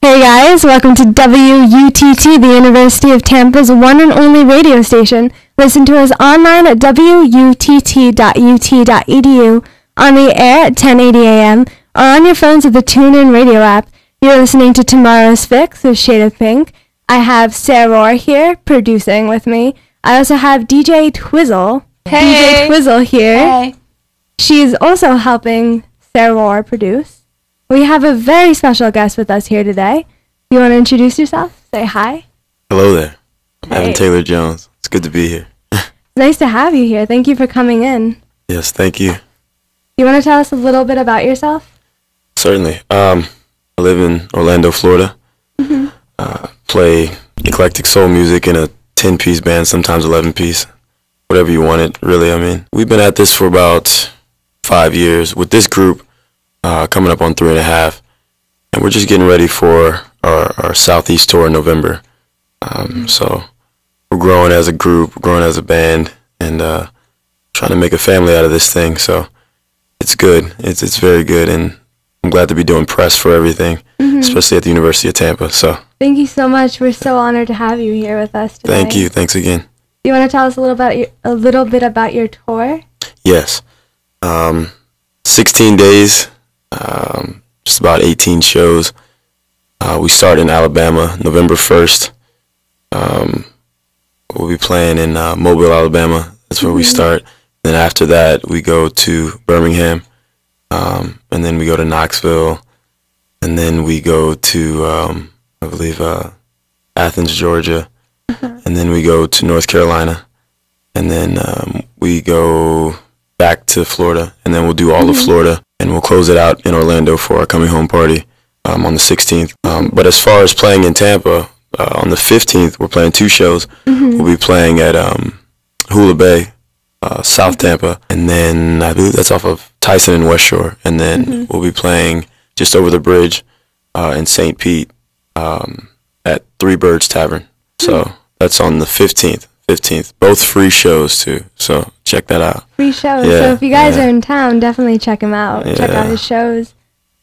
Hey guys, welcome to WUTT, the University of Tampa's one and only radio station. Listen to us online at wutt.ut.edu, on the air at 1080 a.m., or on your phones with the TuneIn radio app. You're listening to Tomorrow's Fix with Shade of Pink. I have Sarah Rohr here, producing with me. I also have DJ Twizzle. Hey. DJ Twizzle here. Hey. She's also helping Sarah Rohr produce. We have a very special guest with us here today. You want to introduce yourself? Say hi. Hello there. I'm Hey. Evan Taylor Jones. It's good to be here. Nice to have you here. Thank you for coming in. Yes, thank you. You want to tell us a little bit about yourself? Certainly. I live in Orlando, Florida. Mm-hmm. Play eclectic soul music in a 10-piece band, sometimes 11-piece. Whatever you want it, really. I mean, we've been at this for about 5 years with this group, coming up on 3.5. And we're just getting ready for our Southeast tour in November. So we're growing as a group, growing as a band, and trying to make a family out of this thing. So it's good. It's very good, and I'm glad to be doing press for everything, especially at the University of Tampa. So Thank you so much. We're so honored to have you here with us today. thank you. Thanks again. Do you want to tell us a little bit about your tour? Yes. 16 days, just about 18 shows. We start in Alabama, November 1st. We'll be playing in Mobile, Alabama. That's where we start. Then after that, we go to Birmingham, and then we go to Knoxville, and then we go to, I believe, Athens, Georgia, and then we go to North Carolina, and then we go back to Florida, and then we'll do all of Florida, and we'll close it out in Orlando for our coming home party on the 16th. But as far as playing in Tampa, on the 15th, we're playing 2 shows. We'll be playing at Hula Bay, South Tampa, and then I believe that's off of Tyson and West Shore, and then we'll be playing just over the bridge in St. Pete at Three Birds Tavern. So that's on the 15th. Both free shows too, so check that out. Free shows. Yeah, So if you guys yeah. are in town, definitely check him out. Check out Yeah. his shows.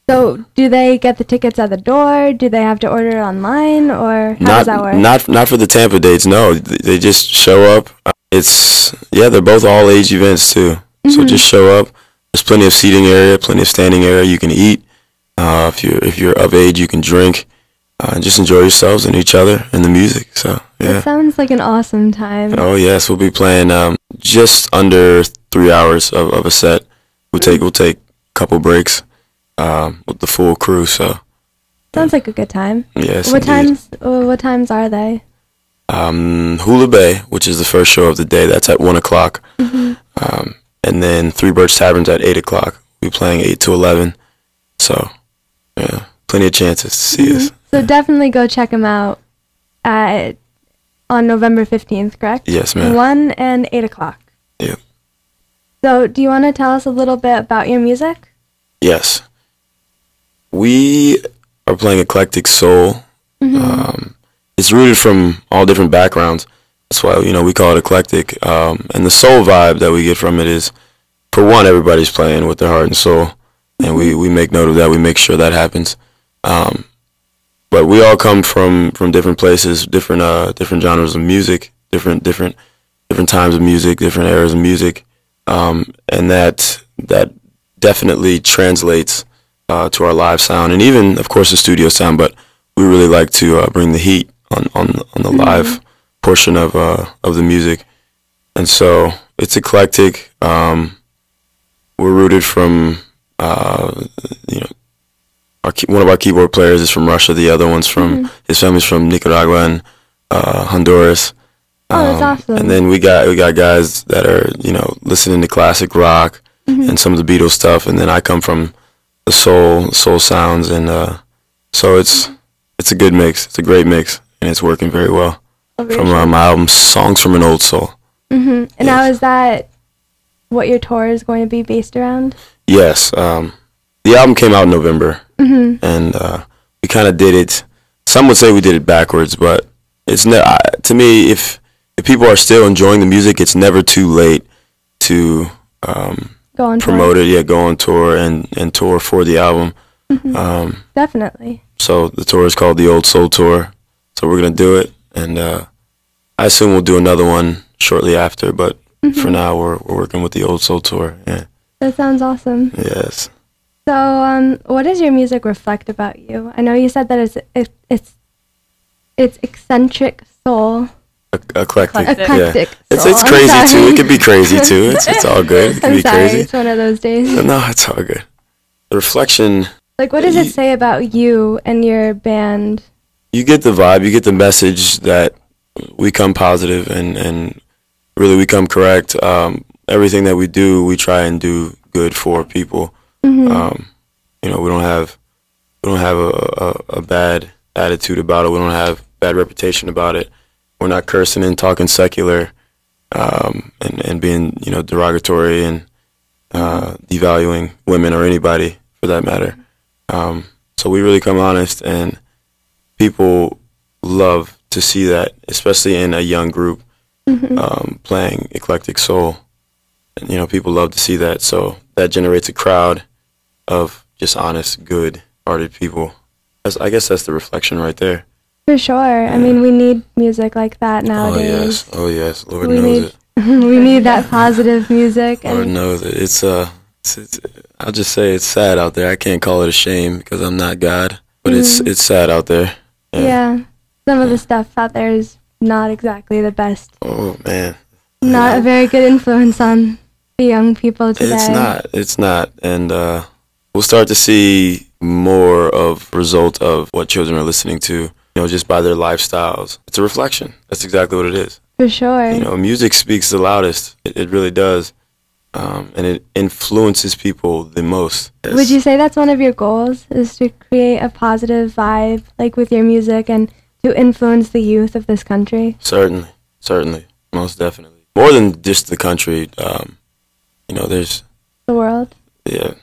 So do they get the tickets at the door? Do they have to order it online, or how does that work? Not for the Tampa dates. No, they just show up. They're both all age events too. So just show up. There's plenty of seating area, plenty of standing area. You can eat. If you're of age, you can drink. Just enjoy yourselves and each other and the music. So yeah. It sounds like an awesome time. Oh yes, we'll be playing just under 3 hours of a set. We'll take a couple breaks with the full crew. So Sounds like a good time. yes. What indeed. times are they? Hula Bay, which is the first show of the day, that's at 1 o'clock. And then Three Birds Tavern's at 8 o'clock. We'll be playing 8 to 11. So yeah, plenty of chances to see us. So definitely go check him out on November 15th, correct? Yes, ma'am. 1 and 8 o'clock. Yeah. So do you want to tell us a little bit about your music? Yes. We are playing eclectic soul. It's rooted from all different backgrounds. That's why, we call it eclectic. And the soul vibe that we get from it is, for one, everybody's playing with their heart and soul. And we make note of that. We make sure that happens. But we all come from different places, different genres of music, different times of music, different eras of music. And that definitely translates to our live sound, and even, of course, the studio sound. But we really like to bring the heat on the live portion of the music, and so it's eclectic. We're rooted from one of our keyboard players is from Russia. The other one's from his family's from Nicaragua and Honduras. Oh, that's awesome. And then we got guys that are listening to classic rock and some of the Beatles stuff, and then I come from the soul sounds, and so it's a good mix. It's a great mix, and it's working very well. From my album, Songs from an Old Soul. And now is that what your tour is going to be based around? Yes. The album came out in November, and we kind of did it. Some would say we did it backwards, but it's to me, if people are still enjoying the music, it's never too late to Go on promote it. Yeah, go on tour and tour for the album. Definitely. So the tour is called the Old Soul Tour. So we're going to do it, and I assume we'll do another one shortly after, but for now we're working with the Old Soul Tour. Yeah. That sounds awesome. Yes. So what does your music reflect about you? I know you said that it's eccentric soul. Eclectic. Eclectic. Yeah. Soul. It's crazy too. It can be crazy too. It's all good. It can I'm be sorry, crazy. it's one of those days. No, it's all good. The reflection. Like, what does it say about you and your band? You get the vibe. You get the message that we come positive and really we come correct. Everything that we do, we try and do good for people. Mm-hmm. You know, we don't have a bad attitude about it. We don't have bad reputation about it. We're not cursing and talking secular, and being, you know, derogatory and devaluing women or anybody for that matter. So we really come honest, and people love to see that, especially in a young group playing eclectic soul. And, you know, people love to see that. So that generates a crowd of just honest, good-hearted people. I guess that's the reflection right there. For sure. Yeah. I mean, we need music like that nowadays. Oh yes. Lord knows it. We need that positive music. Lord knows it. It's I'll just say it's sad out there. I can't call it a shame because I'm not God, but it's sad out there. Yeah. Some of the stuff out there is not exactly the best. Oh man. Not a very good influence on the young people today. It's not. And we'll start to see more of result of what children are listening to, you know, just by their lifestyles. It's a reflection. That's exactly what it is. For sure. You know, music speaks the loudest. It really does. And it influences people the most. Yes. Would you say that's one of your goals, is to create a positive vibe, like with your music, and to influence the youth of this country? Certainly, most definitely. More than just the country, you know, there's... The world? Yeah,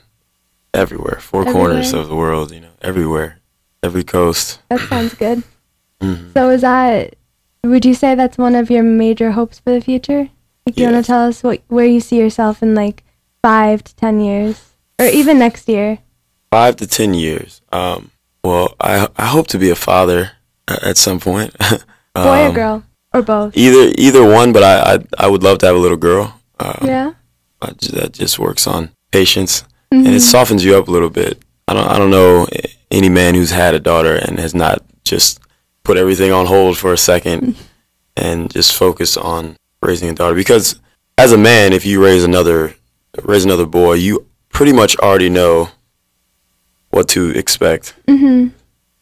everywhere. Four corners of the world, you know, everywhere. Every coast. That sounds good. So would you say that's one of your major hopes for the future? Like, you want to tell us where you see yourself in like 5 to 10 years, or even next year? 5 to 10 years. Well, I hope to be a father at some point. Boy or girl, or both? Either one, but I would love to have a little girl. Yeah. That just works on patience, and it softens you up a little bit. I don't know any man who's had a daughter and has not just put everything on hold for a second and just focus on raising a daughter. Because as a man, if you raise another boy, you pretty much already know what to expect. You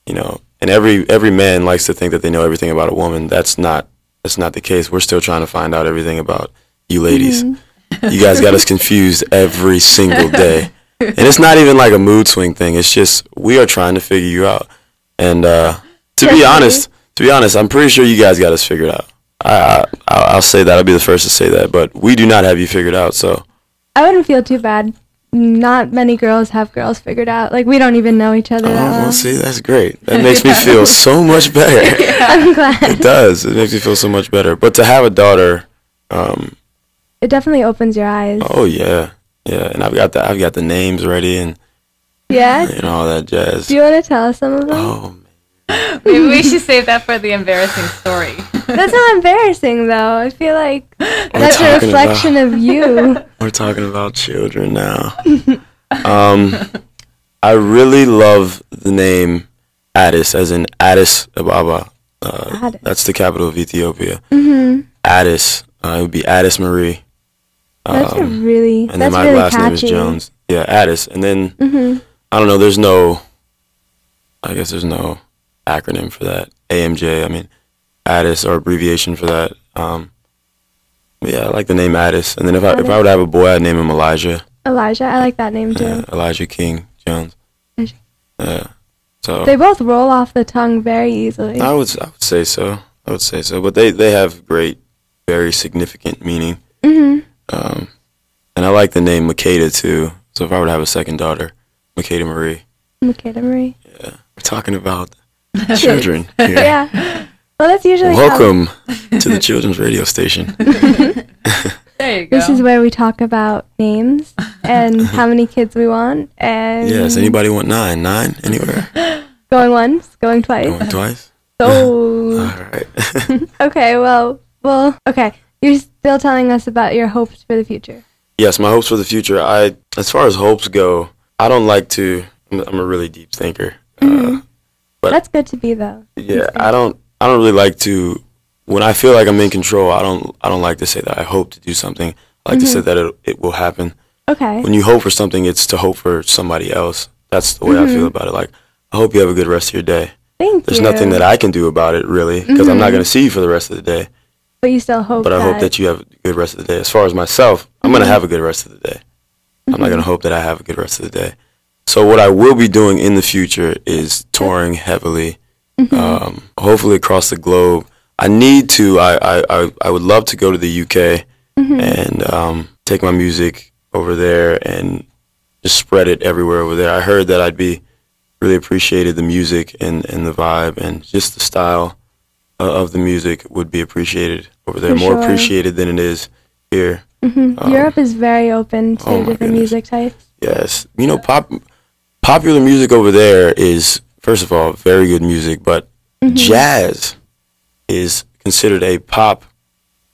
know, and every man likes to think that they know everything about a woman. That's not the case. We're still trying to find out everything about you ladies. You guys got us confused every single day. And it's not even like a mood swing thing. It's just we are trying to figure you out. And to be honest, I'm pretty sure you guys got us figured out. I'll say that. I'll be the first to say that. But we do not have you figured out. So I wouldn't feel too bad. Not many girls have girls figured out. Like, we don't even know each other that well. Well, see, that's great. That makes me feel so much better. I'm glad. It does. It makes me feel so much better. But to have a daughter, it definitely opens your eyes. Oh yeah, yeah. And I've got the names ready and all that jazz. Do you want to tell us some of them? Oh man. Maybe we should save that for the embarrassing story. That's not embarrassing, though. I feel like that's a reflection of you. We're talking about children now. I really love the name Addis, as in Addis Ababa. Addis. That's the capital of Ethiopia. Addis. It would be Addis Marie. That's really catchy. And then my last name is Jones. Yeah, Addis. And then, I don't know, I guess there's no acronym for that. AMJ, I mean, Addis, or abbreviation for that. Yeah, I like the name Addis. And then if I would have a boy, I'd name him Elijah. Elijah, I like that name too. Elijah King Jones. Yeah. So they both roll off the tongue very easily. I would say so. But they have great, very significant meaning. And I like the name Makeda too. So if I would have a second daughter, Makeda Marie. Makeda Marie. Yeah. We're talking about children here. Yeah. Well, that's usually welcome to the children's radio station. There you go. This is where we talk about names and how many kids we want. And yes, anybody want 9? 9 anywhere? Going once? Going twice? Going twice? Oh. All right. Okay, okay. You're still telling us about your hopes for the future. Yes, my hopes for the future. As far as hopes go, I don't like to. I'm a really deep thinker. But that's good to be, though. Yeah, I don't really like to. When I feel like I'm in control, I don't like to say that I hope to do something. I like to say that it will happen. Okay. When you hope for something, it's to hope for somebody else. That's the way I feel about it. Like, I hope you have a good rest of your day. There's nothing that I can do about it, really, because I'm not going to see you for the rest of the day. But you still hope. But I hope that you have a good rest of the day. As far as myself, I'm going to have a good rest of the day. I'm not going to hope that I have a good rest of the day. So what I will be doing in the future is touring heavily, hopefully across the globe. I need to. I would love to go to the UK and take my music over there and just spread it everywhere over there. I heard that I'd be really appreciated. The music and the vibe and just the style of the music would be appreciatiated over there, more appreciated than it is here. Europe is very open to different music types. Yes, you know, popular music over there is, first of all, very good music, but jazz is considered a pop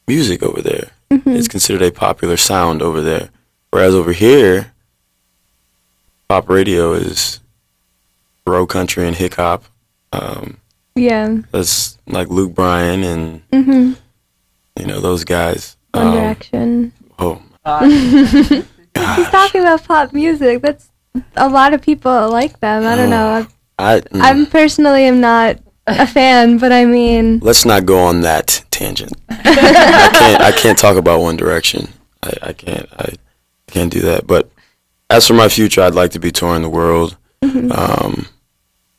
music over there. It's considered a popular sound over there, whereas over here, pop radio is bro country and hip hop. Yeah. That's like Luke Bryan and you know those guys. One Direction. Oh. He's talking about pop music. That's a lot of people like them. I don't know. I'm personally am not a fan, but I mean. Let's not go on that tangent. I can't talk about One Direction. I can't do that. But as for my future, I'd like to be touring the world. What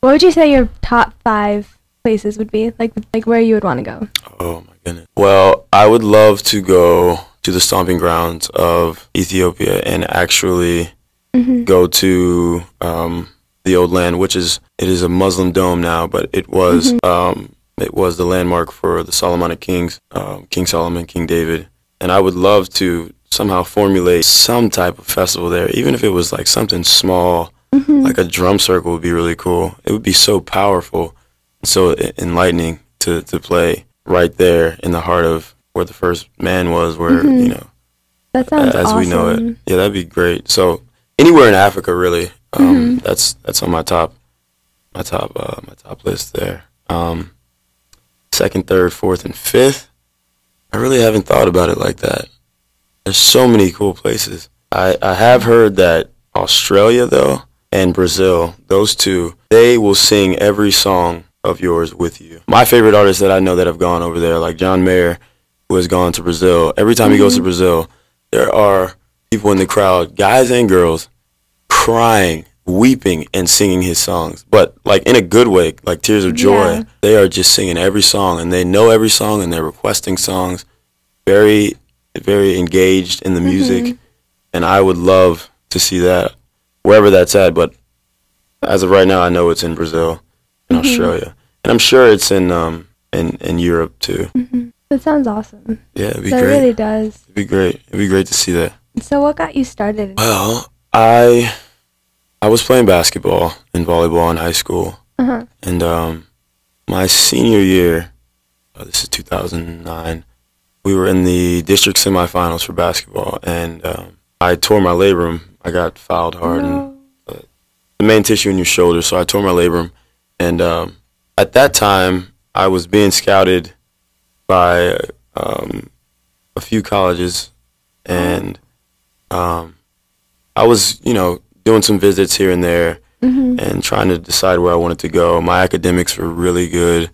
would you say your top 5 places would be? Like where you would want to go? Oh my goodness. Well, I would love to go to the stomping grounds of Ethiopia and actually go to the old land, which is a Muslim dome now, but it was the landmark for the Solomonic kings, King Solomon, King David, and I would love to somehow formulate some type of festival there, even if it was like something small, like a drum circle would be really cool. It would be so powerful, and so enlightening to play right there in the heart of where the first man was, where you know, that sounds as awesome. we know it. Yeah, that'd be great. So anywhere in Africa, really. That's on my top list there. Second, third, fourth, and fifth. I really haven't thought about it like that. There's so many cool places. I have heard that Australia, though, and Brazil, those two, they will sing every song of yours with you. My favorite artists that I know that have gone over there, like John Mayer, who has gone to Brazil. Every time he goes to Brazil, there are people in the crowd, guys and girls, crying, weeping, and singing his songs. But like in a good way, like tears of joy. Yeah. They are just singing every song, and they know every song, and they're requesting songs. Very, very engaged in the music, and I would love to see that wherever that's at. But as of right now, I know it's in Brazil and Australia, and I'm sure it's in Europe too. That sounds awesome. Yeah, it'd be great. It really does. It'd be great. It'd be great to see that. So what got you started? Well, I was playing basketball and volleyball in high school, and my senior year, this is 2009, we were in the district semifinals for basketball, and I tore my labrum. I got fouled hard, and the main tissue in your shoulder, so I tore my labrum, and at that time, I was being scouted by a few colleges, and I was, you know, doing some visits here and there and trying to decide where I wanted to go. My academics were really good.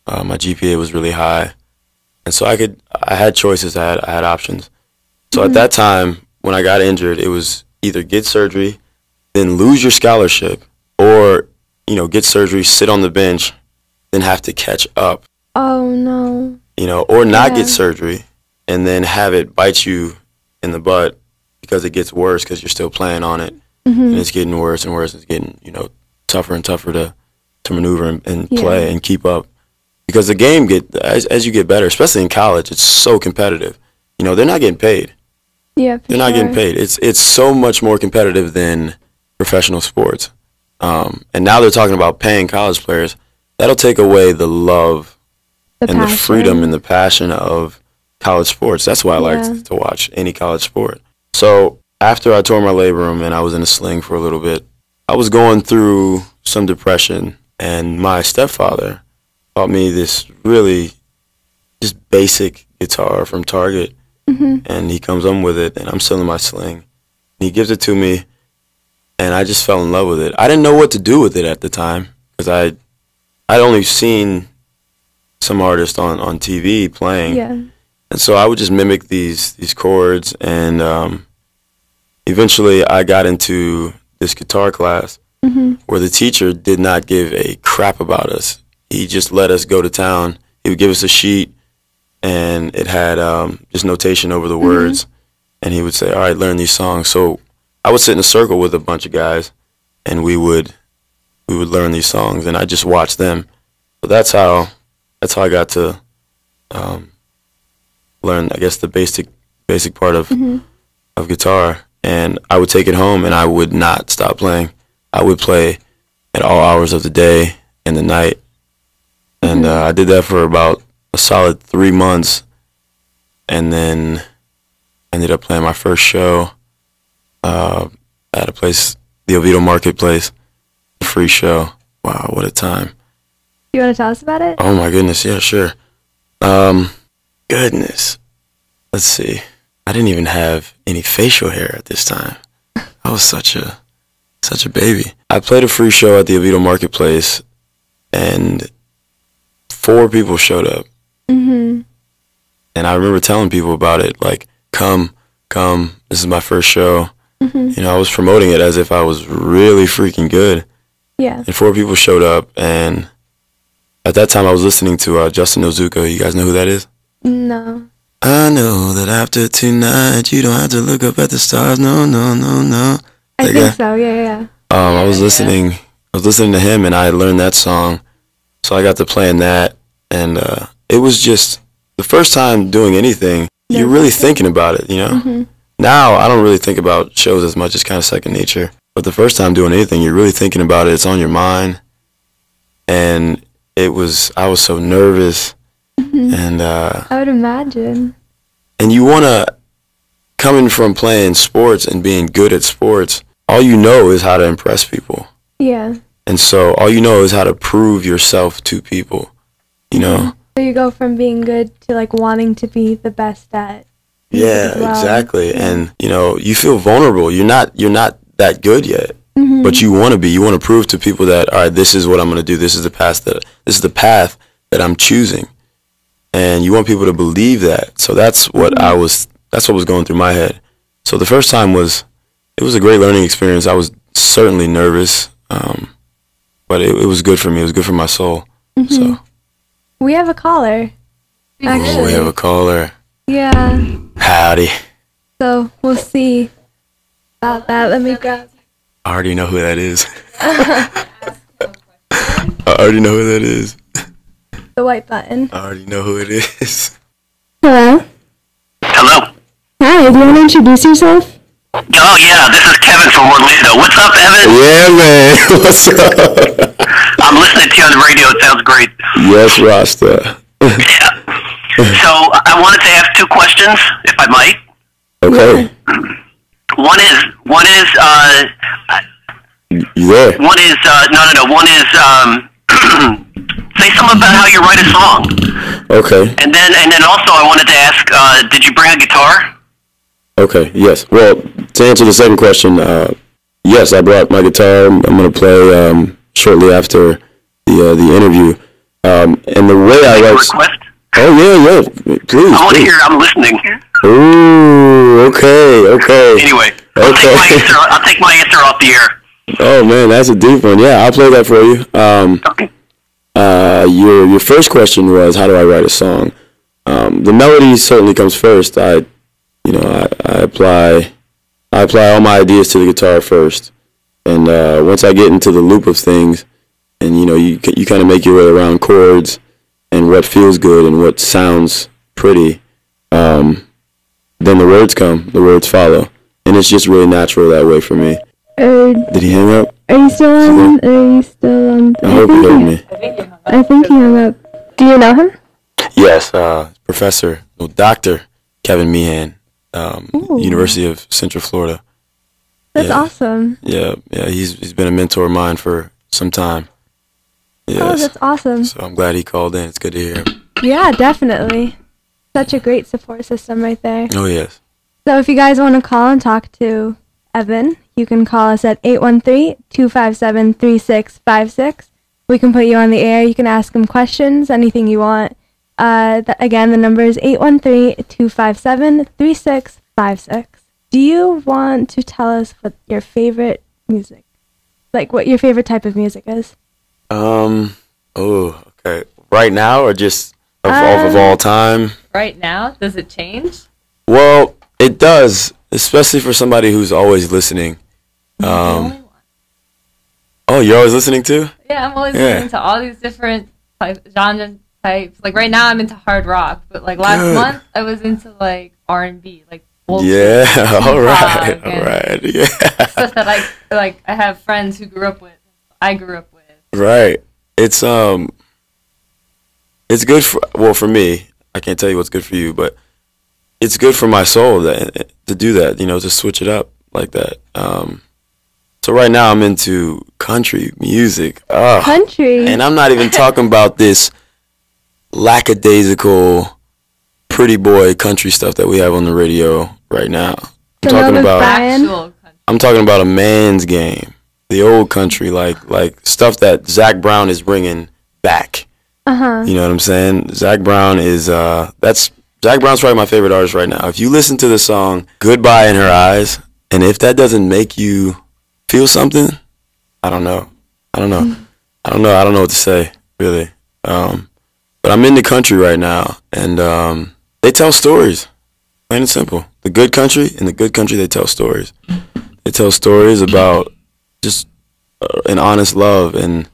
My GPA was really high. And so I had choices. I had options. So at that time, when I got injured, it was either get surgery, then lose your scholarship, or, you know, get surgery, sit on the bench, then have to catch up. Oh, no. You know, or not get surgery and then have it bite you in the butt because it gets worse because you're still playing on it. And it's getting worse and worse. It's getting, you know, tougher and tougher to maneuver and play and keep up. Because the game, as you get better, especially in college, it's so competitive. You know, they're not getting paid. Yeah, they're not getting paid. It's so much more competitive than professional sports. And now they're talking about paying college players. That'll take away the love and the freedom and the passion of college sports. That's why I like to watch any college sport. So after I tore my labrum and I was in a sling for a little bit, I was going through some depression, and my stepfather bought me this really just basic guitar from Target, and he comes home with it, and I'm still in my sling. And he gives it to me, and I just fell in love with it. I didn't know what to do with it at the time because I'd only seen some artist on TV playing, and so I would just mimic these chords, and eventually I got into this guitar class where the teacher did not give a crap about us. He just let us go to town. He would give us a sheet, and it had just notation over the words, and he would say, all right, learn these songs. So I would sit in a circle with a bunch of guys, and we would learn these songs, and I just watched them. So that's how I got to learn, I guess, the basic part of guitar. And I would take it home, and I would not stop playing. I would play at all hours of the day and the night. And I did that for about a solid 3 months, and then ended up playing my first show at a place, the Oviedo Marketplace, a free show. Wow, what a time. You want to tell us about it? Oh, my goodness, yeah, sure. Goodness. Let's see. I didn't even have any facial hair at this time. I was such a baby. I played a free show at the Oviedo Marketplace, and 4 people showed up. And I remember telling people about it, like, come, this is my first show. You know, I was promoting it as if I was really freaking good. Yeah. And 4 people showed up, and at that time I was listening to Justin Ozuka. You guys know who that is? No. I know that after tonight you don't have to look up at the stars. No. I think so. Yeah. I was listening to him, and I had learned that song, so I got to playing that, and it was just the first time doing anything. You're really thinking about it, you know. Now I don't really think about shows as much; it's kind of second nature. But the first time doing anything, you're really thinking about it. It's on your mind, and I was so nervous. And I would imagine. And you want to, coming from playing sports and being good at sports, all you know is how to impress people. Yeah. And so all you know is how to prove yourself to people, you know? So you go from being good to like wanting to be the best at. Yeah, exactly. Yeah. And you know, you feel vulnerable. You're not that good yet. But you want to be. You want to prove to people that, all right, this is what I'm going to do. This is the path that I'm choosing. And you want people to believe that. So that's what was going through my head. So the first time it was a great learning experience. I was certainly nervous, but it was good for me. It was good for my soul. So we have a caller. Actually. Oh, we have a caller. Yeah. Howdy. So we'll see about that. Let me grab. I already know who that is. I already know who that is. The white button. I already know who it is. Hello? Hello. Hi, do you want to introduce yourself? Oh, yeah, this is Kevin from Orlando. What's up, Evan? Yeah, man. What's up? I'm listening to you on the radio. It sounds great. Yes, Rasta. Yeah. So I wanted to ask 2 questions, if I might. Okay. One is, you there? One is, no. One is, say something about how you write a song. Okay. And then also I wanted to ask, did you bring a guitar? Okay, yes. Well, to answer the second question, yes, I brought my guitar. I'm going to play shortly after the interview. And the way I write... Request? Oh, yeah, please. I want to hear it. I'm listening. Ooh, okay. Anyway, Okay. I'll take my answer off the air. Oh, man, that's a deep one. Yeah, I'll play that for you. Okay. Your first question was, how do I write a song? The melody certainly comes first. I apply all my ideas to the guitar first, and once I get into the loop of things, and you kind of make your way around chords and what feels good and what sounds pretty, then the words come, the words follow, and it's just really natural that way for me. Did he hang up? Are you still on? I hope he heard me. I think he hung up. Do you know him? Yes, Dr. Kevin Meehan, University of Central Florida. That's awesome. Yeah, he's been a mentor of mine for some time. Yes. Oh, that's awesome. So I'm glad he called in. It's good to hear him. Yeah, definitely. Such a great support system right there. Oh, yes. So if you guys want to call and talk to Evan, you can call us at 813-257-3656. We can put you on the air. You can ask him questions, anything you want. Again, the number is 813-257-3656. Do you want to tell us what your favorite music, like what your favorite type of music is? Okay. Right now or just of all time? Right now? Does it change? Well, it does, especially for somebody who's always listening. Oh, you're always listening too? Yeah, I'm always listening to all these different genre types. Like right now I'm into hard rock, but like last month I was into like R&B, like all right, yeah. Stuff that I have friends who grew up with. I grew up with. Right. It's good for me. I can't tell you what's good for you, but it's good for my soul to do that, to switch it up like that. So right now I'm into country music. Country? And I'm not even talking about this lackadaisical pretty boy country stuff that we have on the radio right now. I'm talking about a man's game. The old country, like stuff that Zach Brown is bringing back. You know what I'm saying? Zach Brown is Zach Brown's probably my favorite artist right now. If you listen to the song "Goodbye in Her Eyes," and if that doesn't make you feel something, I don't know what to say, really. But I'm in the country right now, and they tell stories, plain and simple. The good country, in the good country, they tell stories. They tell stories about just an honest love and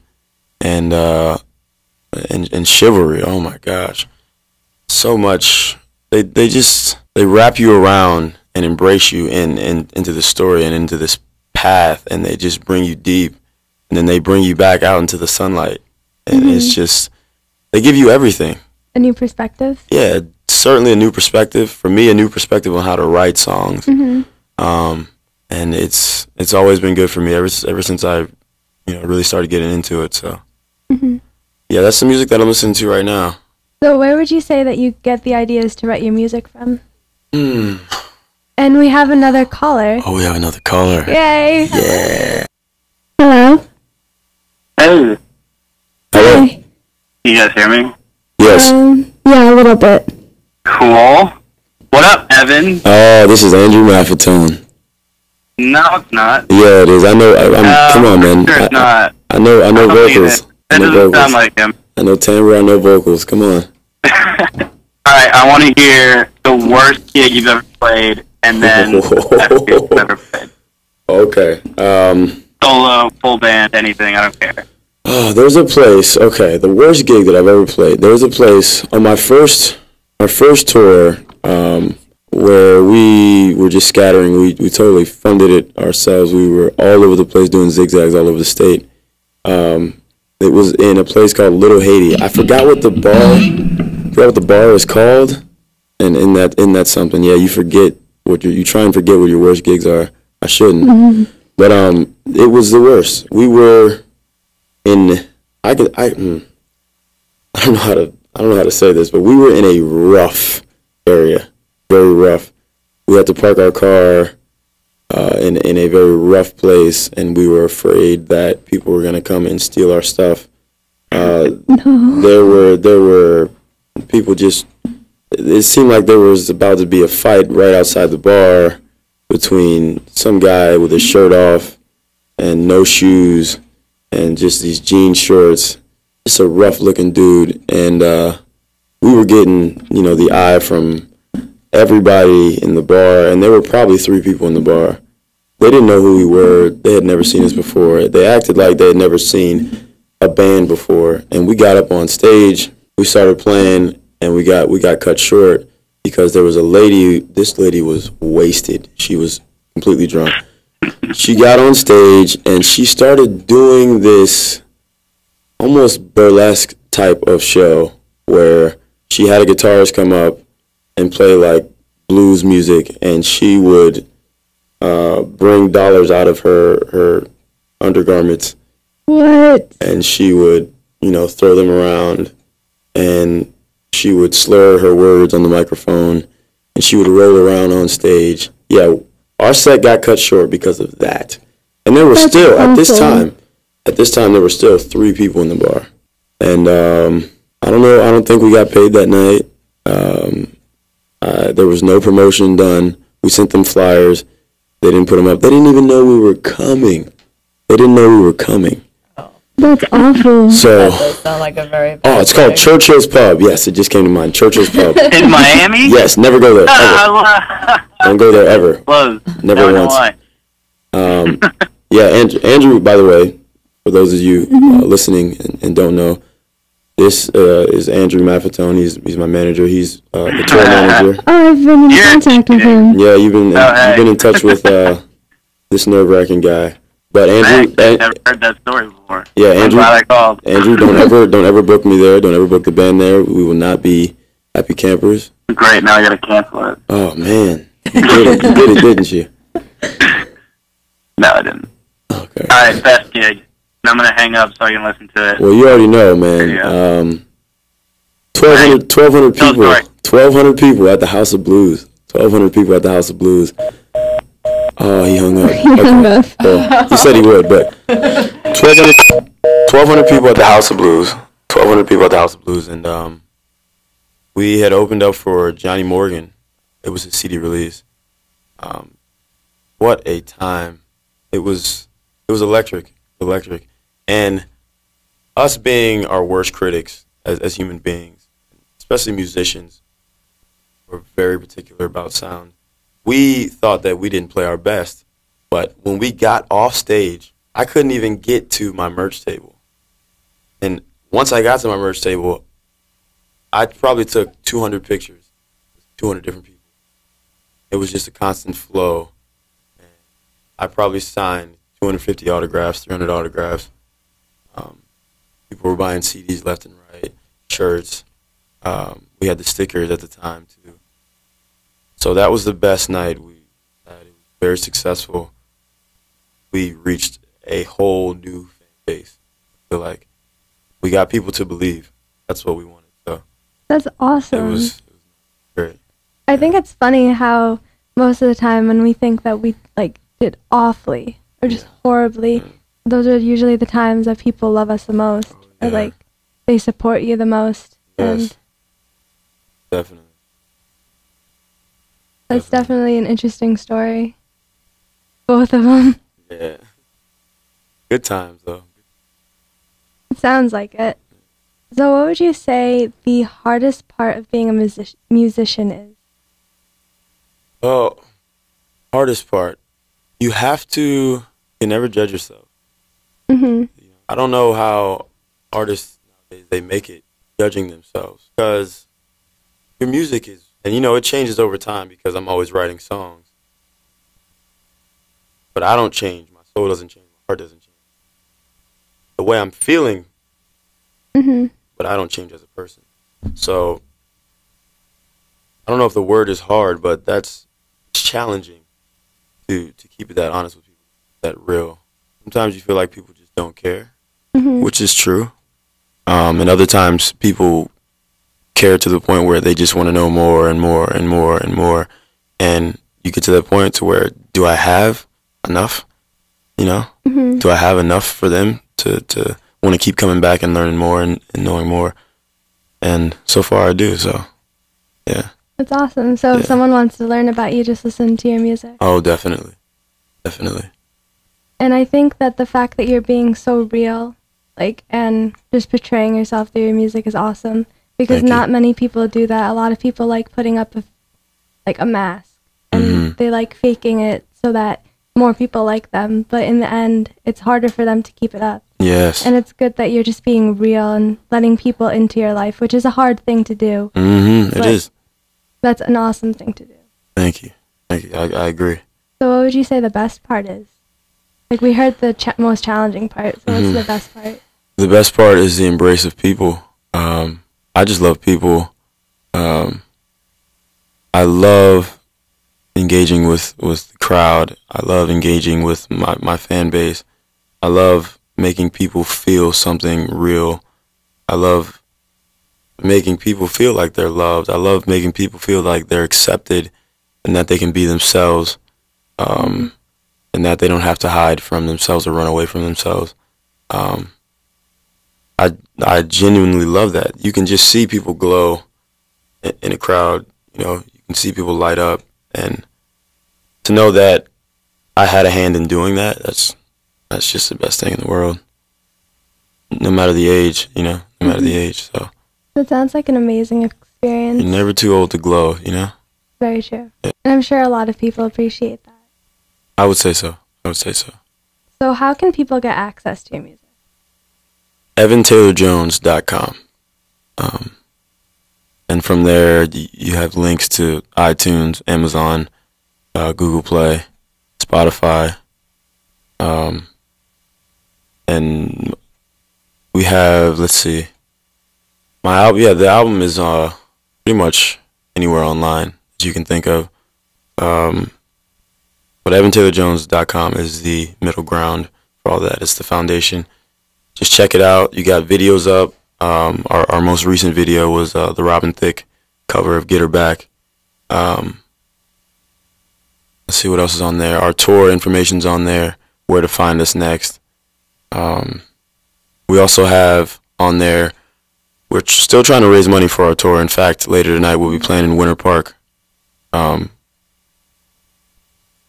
chivalry. Oh my gosh, so much. They wrap you around and embrace you into the story and into this path, and they just bring you deep, and then they bring you back out into the sunlight, and it's just, they give you everything. A new perspective? Yeah, certainly a new perspective. For me, a new perspective on how to write songs. And it's always been good for me ever since I really started getting into it. So yeah, that's the music that I'm listening to right now. So where would you say that you get the ideas to write your music from? And we have another caller. Oh, we have another caller. Yay! Yeah. Hello. Hey. Hello. Hi. You guys hear me? Yes. Yeah, a little bit. Cool. What up, Evan? Oh, this is Andrew Maffetone. No, it's not. Yeah, it is. I know. Come on, man. Sure it's not. I know vocals. That doesn't sound like him. I know timbre. I know vocals. Come on. All right, I want to hear the worst gig you've ever played, and then the best gig you've ever played. Okay. Solo, full band, anything. I don't care. Oh, there's a place. Okay, the worst gig that I've ever played. There was a place on my first tour where we were just scattering. We totally funded it ourselves. We were all over the place doing zigzags all over the state. It was in a place called Little Haiti. I forgot what the bar is called. And in that something, yeah, you forget you try and forget what your worst gigs are. I shouldn't. But it was the worst. We were in I don't know how to say this, but we were in a rough area. Very rough. We had to park our car in a very rough place, and we were afraid that people were going to come and steal our stuff. There were people just. It seemed like there was about to be a fight right outside the bar between some guy with his shirt off and no shoes and just these jean shorts. Just a rough-looking dude, and we were getting the eye from everybody in the bar, and there were probably 3 people in the bar. They didn't know who we were. They had never seen us before. They acted like they had never seen a band before. And we got up on stage. We started playing, and we got cut short because there was a lady. This lady was wasted. She was completely drunk. she got on stage and she started doing this almost burlesque type of show where she had a guitarist come up and play like blues music, and she would bring dollars out of her undergarments. What? And she would, throw them around, and she would slur her words on the microphone, and she would roll around on stage. Yeah, our set got cut short because of that. And there were still, at this time, there were still 3 people in the bar. And I don't think we got paid that night. There was no promotion done. We sent them flyers. They didn't put them up. They didn't even know we were coming. That's awful. So, That does sound like a very it's called Churchill's Pub. Yes, it just came to mind. Churchill's Pub. In Miami? Yes, never go there. Ever. Don't go there ever. Close. Never once. Yeah, Andrew, by the way, for those of you listening and don't know, this is Andrew Maffetone. He's my manager. He's the tour manager. Oh, I've been in contact with him. Yeah, you've been in touch with this nerve-wracking guy. But Andrew, I've never heard that story before. Yeah, Andrew. I'm glad I called. Andrew, don't ever book me there. Don't ever book the band there. We will not be happy campers. Great, now I gotta cancel it. Oh man, you did it, didn't you? No, I didn't. Okay. All right, best gig. And I'm gonna hang up so I can listen to it. Well, you already know, man. 1,200 people. 1,200 people at the House of Blues. 1,200 people at the House of Blues. Oh, he hung up. Well, he said he would, but 1,200 people at the House of Blues. 1,200 people at the House of Blues, and we had opened up for Johnny Morgan. It was his CD release. What a time! It was electric, and us being our worst critics as human beings, especially musicians, we're very particular about sound. We thought that we didn't play our best, but when we got off stage, I couldn't even get to my merch table. And once I got to my merch table, I probably took 200 pictures, 200 different people. It was just a constant flow. And I probably signed 250 autographs, 300 autographs. People were buying CDs left and right, shirts. We had the stickers at the time, too. So that was the best night we had. It was very successful. We reached a whole new fan base. I feel like we got people to believe. That's what we wanted. So That's awesome. it was great. I think it's funny how most of the time when we think that we did awfully or just horribly, those are usually the times that people love us the most, or they support you the most. Yes, And definitely. that's definitely an interesting story. Both of them. Yeah. Good times, though. It sounds like it. So what would you say the hardest part of being a musician is? Oh, hardest part. You can never judge yourself. Mm-hmm. I don't know how artists nowadays, they make it judging themselves. Because your music is, and it changes over time because I'm always writing songs. But I don't change. My soul doesn't change. My heart doesn't change. The way I'm feeling, but I don't change as a person. So I don't know if the word is hard, but it's challenging to keep it that honest with people, that real. Sometimes you feel like people just don't care, which is true. And other times people care to the point where they just want to know more and more and more and more. And you get to that point to where, do I have enough? Do I have enough for them to want to keep coming back and learning more and knowing more? And so far I do, so yeah. That's awesome. So if someone wants to learn about you, just listen to your music. Oh, definitely. And I think that the fact that you're being so real, and just portraying yourself through your music is awesome. Because not many people do that. A lot of people like putting up a mask. And they like faking it so that more people like them. But in the end, it's harder for them to keep it up. Yes. And it's good that you're just being real and letting people into your life, which is a hard thing to do. It is. That's an awesome thing to do. Thank you. I agree. So what would you say the best part is? Like, we heard the most challenging part, so what's the best part? The best part is the embrace of people. I just love people. I love engaging with the crowd. I love engaging with my fan base. I love making people feel something real. I love making people feel like they're loved. I love making people feel like they're accepted and that they can be themselves, and that they don't have to hide from themselves or run away from themselves. I genuinely love that. You can just see people glow in a crowd. You know, you can see people light up, and to know that I had a hand in doing that, that's just the best thing in the world. No matter the age, you know, no matter the age. So it sounds like an amazing experience. you're never too old to glow, you know? Very true. Yeah. And I'm sure a lot of people appreciate that. I would say so. So how can people get access to your music? EvanTaylorJones.com. And from there, you have links to iTunes, Amazon, Google Play, Spotify. And we have, let's see, my album. Yeah, the album is pretty much anywhere online that you can think of. But EvanTaylorJones.com is the middle ground for all that. It's the foundation. Just check it out. You got videos up. Our most recent video was the Robin Thicke cover of Get Her Back. Let's see what else is on there. Our tour information's on there, where to find us next. We also have on there, we're still trying to raise money for our tour. In fact, later tonight we'll be playing in Winter Park.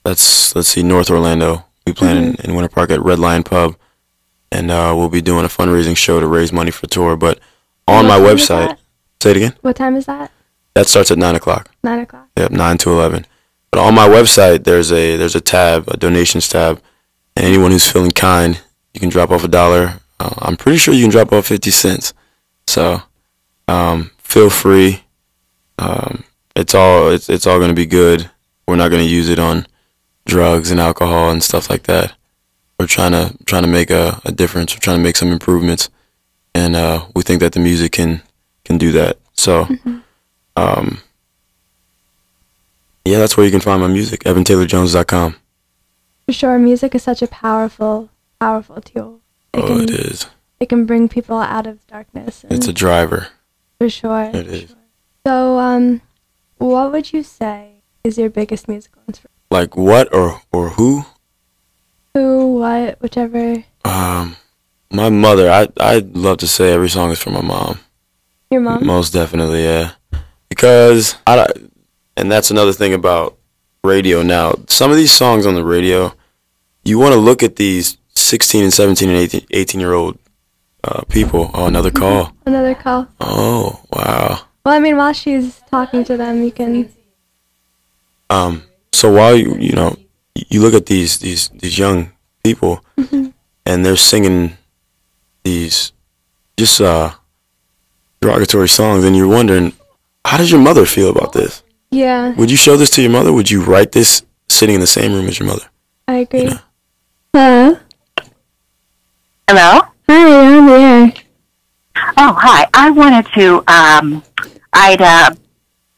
Let's see, North Orlando. We'll be playing in Winter Park at Red Lion Pub. And we'll be doing a fundraising show to raise money for tour. But on my website, say it again. What time is that? That starts at 9 o'clock. 9 o'clock. Yep, 9 to 11. But on my website, there's a tab, a donations tab, and anyone who's feeling kind, you can drop off $1. I'm pretty sure you can drop off 50 cents. So feel free. It's all going to be good. We're not going to use it on drugs and alcohol and stuff like that. We're trying to make a difference. We're trying to make some improvements, and we think that the music can do that. So, yeah, that's where you can find my music. EvanTaylorJones.com. For sure, music is such a powerful tool. It is. It can bring people out of darkness. It's a driver. For sure. It is. Sure. So, what would you say is your biggest musical inspiration? Like what or who? Who, what, whichever. My mother. I'd love to say every song is from my mom. Your mom? Most definitely, yeah. Because and that's another thing about radio now. Some of these songs on the radio, you want to look at these 16 and 17 and 18-year-old people. Oh, another call. Another call. Oh, wow. Well, I mean, while she's talking to them, you can. So while you look at these young people, and they're singing these just derogatory songs, and you're wondering, how does your mother feel about this? Yeah. Would you show this to your mother? Would you write this sitting in the same room as your mother? I agree. You know? Hello? Hello? Hi, you're on the air. Oh, hi. I wanted to,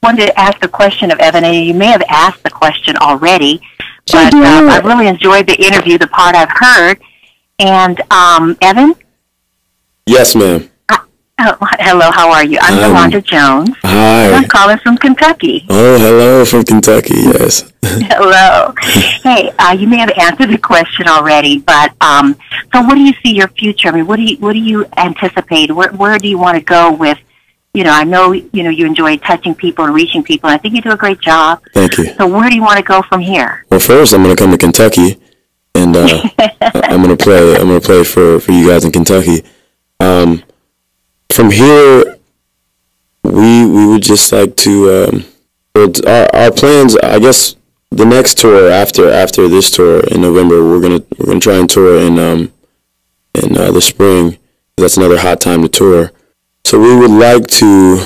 wanted to ask the question of Evan, and you may have asked the question already, but I really enjoyed the interview, the part I've heard. And, Evan? Yes, ma'am. Hello, how are you? I'm Yolanda Jones. Hi. I'm calling from Kentucky. Oh, hello from Kentucky, yes. Hello. Hey, you may have answered the question already, but so what do you see your future? I mean, what do you anticipate? Where do you want to go with? I know you enjoy touching people and reaching people, and I think you do a great job. Thank you. So where do you want to go from here? Well, first I'm going to come to Kentucky, and I'm going to play for you guys in Kentucky. From here, we would just like to our plans. I guess the next tour after this tour in November, we're gonna try and tour in the spring. That's another hot time to tour. So we would like to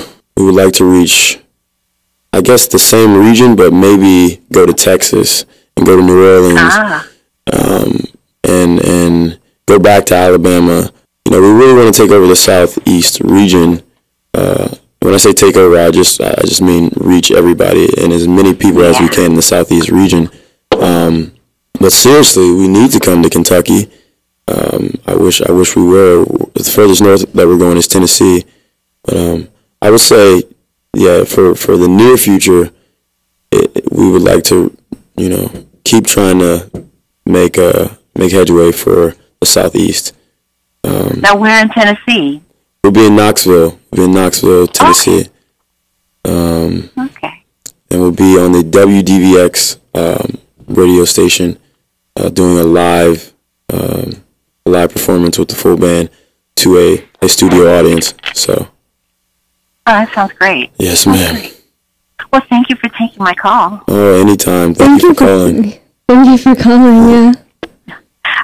reach, I guess, the same region, but maybe go to Texas and go to New Orleans, and go back to Alabama. You know, we really want to take over the Southeast region. When I say take over, I just mean reach everybody and as many people as we can in the Southeast region. But seriously, we need to come to Kentucky. I wish we were. The furthest north that we're going is Tennessee. But I would say, yeah, for the near future, we would like to, you know, keep trying to make headway for the Southeast. Now, where in Tennessee? We'll be in Knoxville. Tennessee. Okay. And we'll be on the WDVX radio station doing a live performance with the full band to a studio audience. So. Oh, that sounds great. Yes, ma'am. Great. Well, thank you for taking my call. Oh, anytime. Thank you for calling. Thank you for calling, yeah.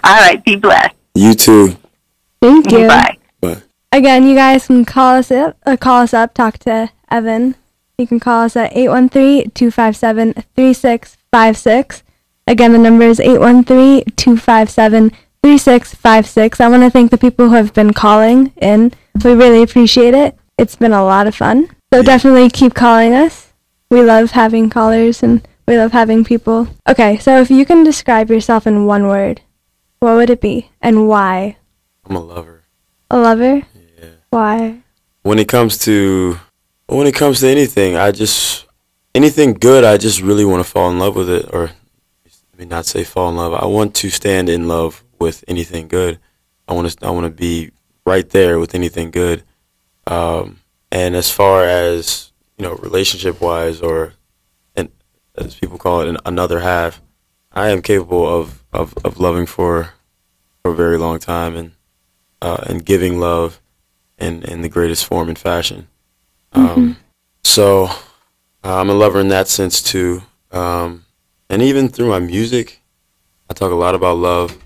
All right, be blessed. You too. Thank you. Bye. Bye. Again, you guys can call us up, talk to Evan. You can call us at 813-257-3656. Again, the number is 813-257-3656. I want to thank the people who have been calling in. We really appreciate it. It's been a lot of fun. So definitely keep calling us. We love having callers and we love having people. Okay, so if you can describe yourself in one word, what would it be and why? I'm a lover. A lover? Yeah. Why? When it comes to anything, anything good, I just really want to fall in love with it. Or let me not say fall in love. I want to stand in love with anything good. I want to be right there with anything good. And as far as, you know, relationship wise, or as people call it, another half, I am capable of loving for a very long time and giving love in the greatest form and fashion. So I'm a lover in that sense too. And even through my music, I talk a lot about love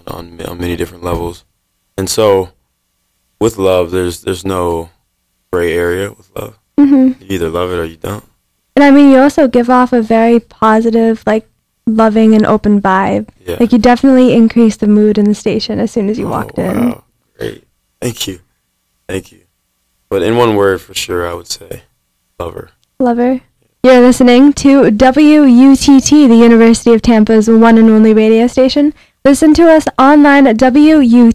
on many different levels. And so with love, there's no gray area with love. You either love it or you don't. And I mean, you also give off a very positive, like, loving and open vibe. Yeah. Like, you definitely increased the mood in the station as soon as you walked in. Wow, great. Thank you. But in one word, for sure, I would say lover. Lover. You're listening to WUTT, the University of Tampa's one and only radio station. Listen to us online at wutt.ut.edu,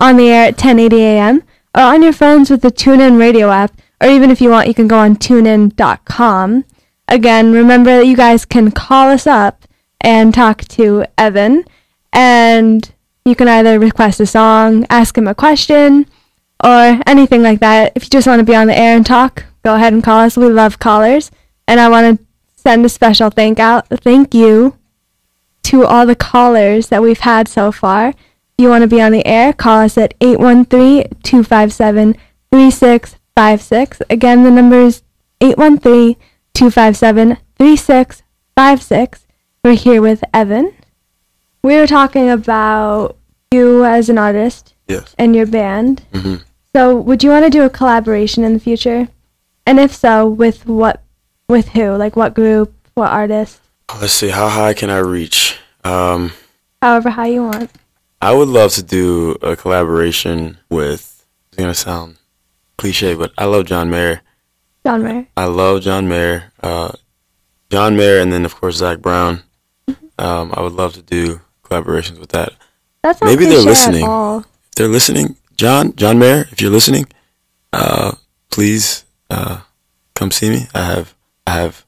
on the air at 10:80 a.m., or on your phones with the TuneIn radio app, or even if you want, you can go on tunein.com. Again, remember that you guys can call us up and talk to Evan, and you can either request a song, ask him a question, or anything like that. If you just want to be on the air and talk, go ahead and call us. We love callers. And I want to send a special thank you to all the callers that we've had so far. If you want to be on the air, call us at 813-257-3656. Again, the number is 813-257-3656. We're here with Evan. We were talking about you as an artist. Yes. And your band. Mm-hmm. So would you want to do a collaboration in the future? And if so, with who? Like what group, what artist? Let's see, how high can I reach? However high you want. I would love to do a collaboration with, it's going to sound cliche, but I love John Mayer. John Mayer. I love John Mayer. John Mayer, and then, of course, Zach Brown. I would love to do collaborations with that. That's not Maybe they're listening. At all. If they're listening, John Mayer, if you're listening, please come see me. I have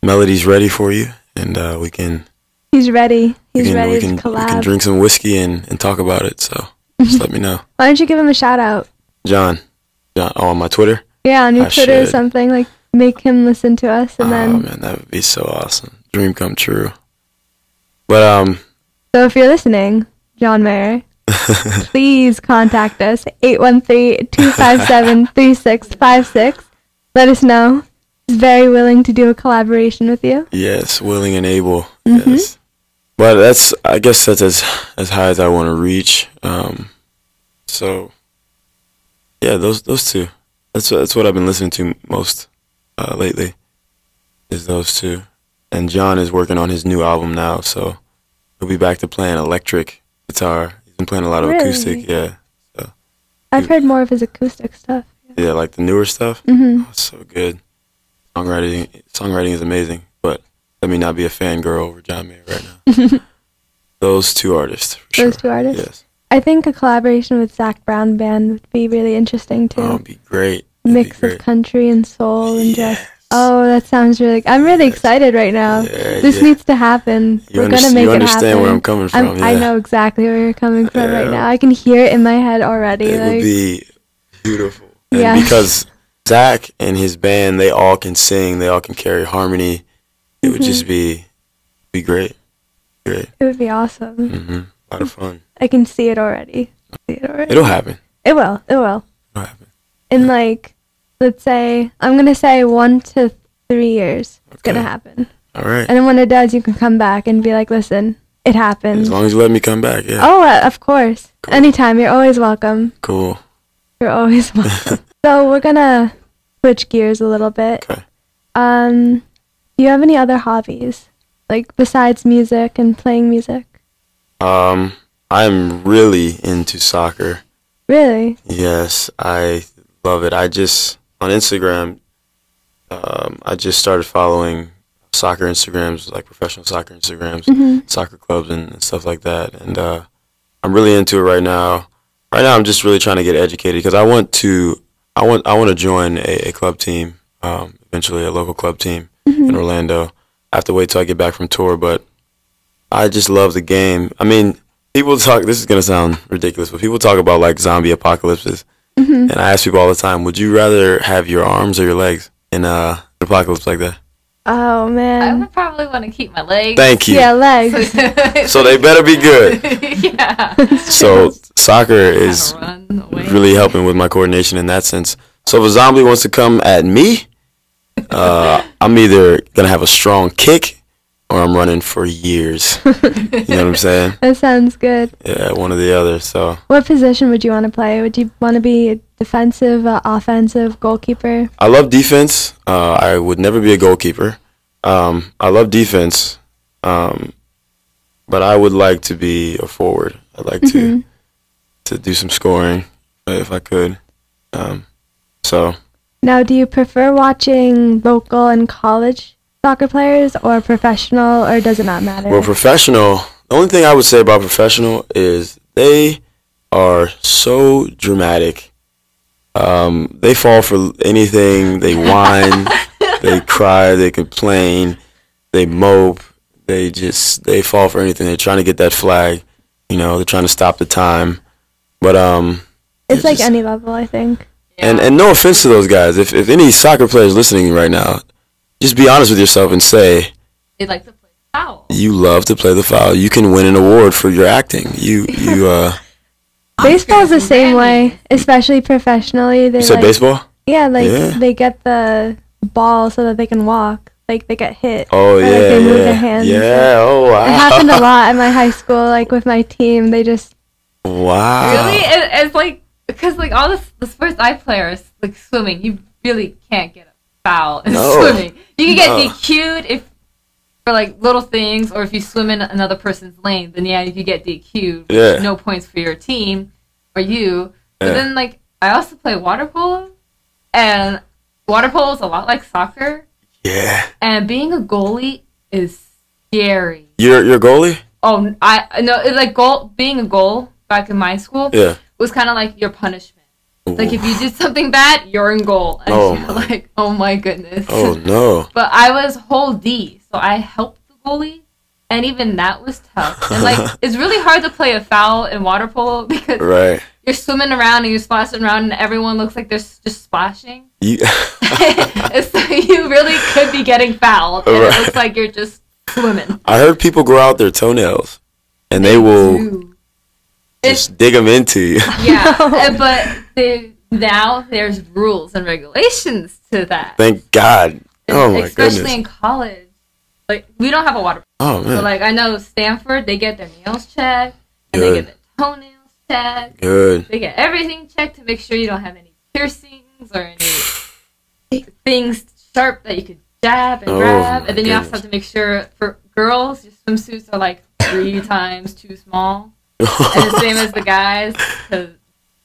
melodies ready for you, and we can. He's ready. He's ready to collab. We can drink some whiskey and talk about it. So just let me know. Why don't you give him a shout out? John, on my Twitter. Yeah, on your Twitter or something. Like, make him listen to us, and then. Oh man, that would be so awesome. Dream come true. But So if you're listening, John Mayer, please contact us, 813-257-3656. Let us know. He's very willing to do a collaboration with you. Yes, willing and able. Mm-hmm. Yes. But I guess that's as high as I want to reach. So yeah, those two. That's what I've been listening to most lately. is those two. And John is working on his new album now, so he'll be back to playing electric guitar. He's been playing a lot of acoustic, yeah. So I've heard more of his acoustic stuff. yeah, like the newer stuff. Oh, it's so good. Songwriting is amazing, but let me not be a fangirl over John Mayer right now. Those two artists, for sure. Those two artists? Yes. I think a collaboration with Zach Brown Band would be really interesting, too. Oh, it'd be great. Mix of country and soul and just... Oh, that sounds really... I'm really excited right now. Yeah, this needs to happen. We're going to make it happen. You understand where I'm coming from, I know exactly where you're coming from right now. I can hear it in my head already. It would be beautiful. And yeah. because Zach and his band, they all can sing, they all can carry harmony. It would just be great. Great. It would be awesome. A lot of fun. I can see it already. It'll happen. It will. It'll happen. In like, let's say, I'm going to say 1 to 3 years. It's going to happen. All right. And then when it does, you can come back and be like, listen, it happened. As long as you let me come back, yeah. Oh, of course. Cool. Anytime. You're always welcome. Cool. You're always welcome. So we're going to switch gears a little bit. Okay. Do you have any other hobbies? Like, besides music and playing music? I'm really into soccer. Really? Yes, I love it. On Instagram, I just started following soccer Instagrams, like professional soccer Instagrams, soccer clubs and stuff like that. And I'm really into it right now. Right now, I'm just really trying to get educated because I want to join a club team, eventually a local club team in Orlando. I have to wait till I get back from tour, but I just love the game. I mean, people talk, this is going to sound ridiculous, but people talk about like zombie apocalypses. And I ask people all the time, would you rather have your arms or your legs in an apocalypse like that? Oh, man. I would probably want to keep my legs. Thank you. Yeah, legs. So they better be good. Yeah. So soccer is really helping with my coordination in that sense. So if a zombie wants to come at me, I'm either going to have a strong kick or I'm running for years. You know what I'm saying? That sounds good. Yeah, one or the other. So what position would you want to play? Would you want to be defensive, offensive, goalkeeper? I love defense. I would never be a goalkeeper. I love defense, but I would like to be a forward. I'd like to do some scoring if I could. So. Now, do you prefer watching local and college soccer players or professional, or does it not matter? Well, professional, the only thing I would say about professional is they are so dramatic. They fall for anything. They whine, they cry, they complain, they mope. They fall for anything. They're trying to get that flag. You know, they're trying to stop the time. But it's like any level, I think. And no offense to those guys. If any soccer players listening right now, just be honest with yourself and say, they like to play the foul. You love to play the foul. You can win an award for your acting. Baseball's the same way, especially professionally. You said baseball? Yeah, they get the ball so that they can walk. Like, they get hit. Oh, yeah. They move their hands. Yeah, oh, wow. It happened a lot at my high school, like, with my team. They just... Wow. Really? It's like... Because, like, all the sports I play are, like, swimming. You really can't get a foul in swimming. You can get DQ'd for, like, little things, or if you swim in another person's lane, then, yeah, you could get DQ'd. Yeah. No points for your team or you. But then, like, I also play water polo, and water polo is a lot like soccer. Yeah. And being a goalie is scary. You're a goalie? Oh, it's like being a goal back in my school. Yeah. Was kind of like your punishment. Ooh. Like, if you did something bad, you're in goal. And you're like, oh my goodness. Oh, no. But I was whole D, so I helped the goalie, and even that was tough. And, like, it's really hard to play a foul in water polo because you're swimming around and you're splashing around, and everyone looks like they're just splashing. So you really could be getting fouled, and it looks like you're just swimming. I heard people grow out their toenails, and they will... Just dig them into you. Yeah, but now there's rules and regulations to that. Thank God. Oh, my goodness. Especially in college. Like, we don't have a water polo. Oh, man. So, like, I know Stanford, they get their nails checked. And they get their toenails checked. Good. They get everything checked to make sure you don't have any piercings or any things sharp that you could jab and grab, and then you also have to make sure for girls, your swimsuits are like 3 times too small, and the same as the guys, because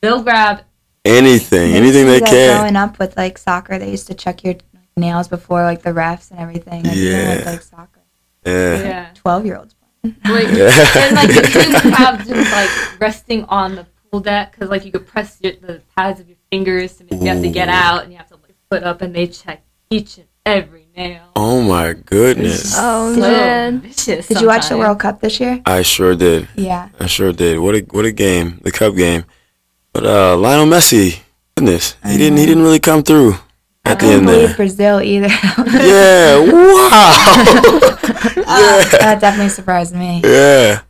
they'll grab anything they can. Growing up with like soccer, they used to check your nails before like the refs and everything. Like, even with, like soccer. Yeah. 12-year-olds playing. Like, and like the kids have just like resting on the pool deck because like you could press the pads of your fingers to make you have to get out, and you have to like foot up, and they check each and every nail. Oh my goodness! Oh man! Did you watch the World Cup this year? I sure did. Yeah, I sure did. What a game, the Cup game. But Lionel Messi, goodness, he didn't really come through at the end there. I couldn't believe Brazil either. Yeah, wow. That definitely surprised me. Yeah,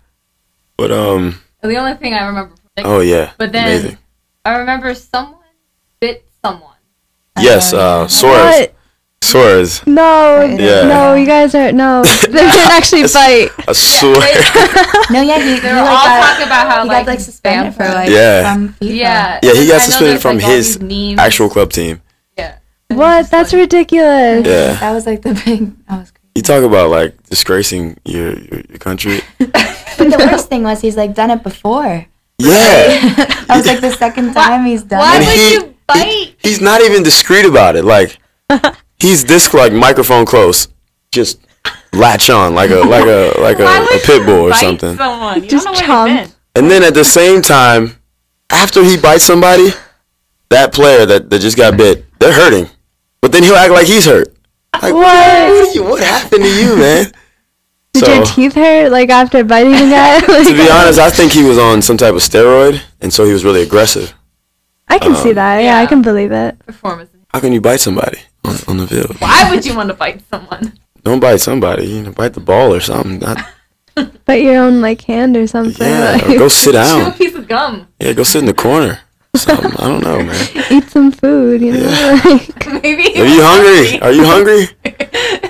but the only thing I remember. Oh yeah. But then amazing. I remember someone bit someone. Yes, Suarez. Suarez. No, Yeah. no, you guys are no. They didn't actually bite. I swear. No, yeah, he They were all talking about how he like got like suspended for like from FIFA. Yeah, Yeah, he got I know suspended there's, from like, all his these memes. actual club team. Yeah. What? That's ridiculous. Yeah. That was like the big. That was crazy. You talk about like disgracing your country. But the worst thing was he's like done it before. Yeah. That was like the second time he's done Why it. would you bite? He's not even discreet about it. Like he's this like microphone close, just latch on like a pit bull or Bite something. Someone. You Just don't know what chomp. he meant. And then at the same time, after he bites somebody, that player that just got bit, they're hurting. But then he'll act like he's hurt. Like what happened to you, man? Did your teeth hurt like after biting a guy? To be honest, I think he was on some type of steroid, and so he was really aggressive. I can see that. Yeah, I yeah. can believe it. Performance. How can you bite somebody on the field? Why would you want to bite someone? Don't bite somebody. Bite the ball or something. Bite your own like hand or something. Yeah, like, or go sit Chew a down. piece of gum. Yeah, go sit in the corner. Something. I don't know, man. eat some food. You know. Yeah. Like, Maybe. Are you hungry? Are you hungry?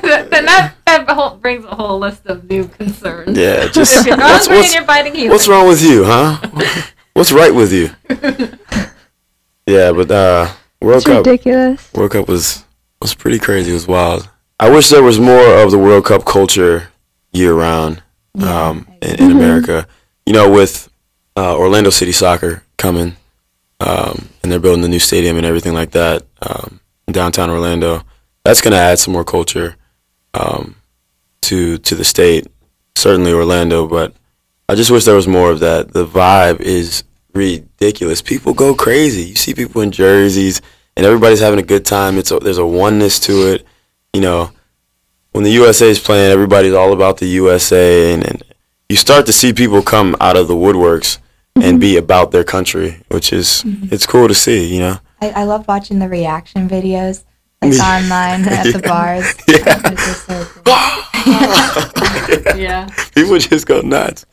Then that brings a whole list of new concerns. Yeah, just If you're hungry and you're biting humans. what's wrong with you, huh? What's right with you? Yeah, but World it's Cup. ridiculous. World Cup was pretty crazy. It was wild. I wish there was more of the World Cup culture year round in America. You know, with Orlando City Soccer coming, and they're building the new stadium and everything like that in downtown Orlando. That's going to add some more culture to the state, certainly Orlando. But I just wish there was more of that. The vibe is ridiculous. People go crazy. You see people in jerseys, and everybody's having a good time. There's a oneness to it. You know, when the USA is playing, everybody's all about the USA, and you start to see people come out of the woodworks and be about their country, which is it's cool to see. You know, I love watching the reaction videos like online at the bars. Yeah. It's just so cool. Yeah. People just go nuts.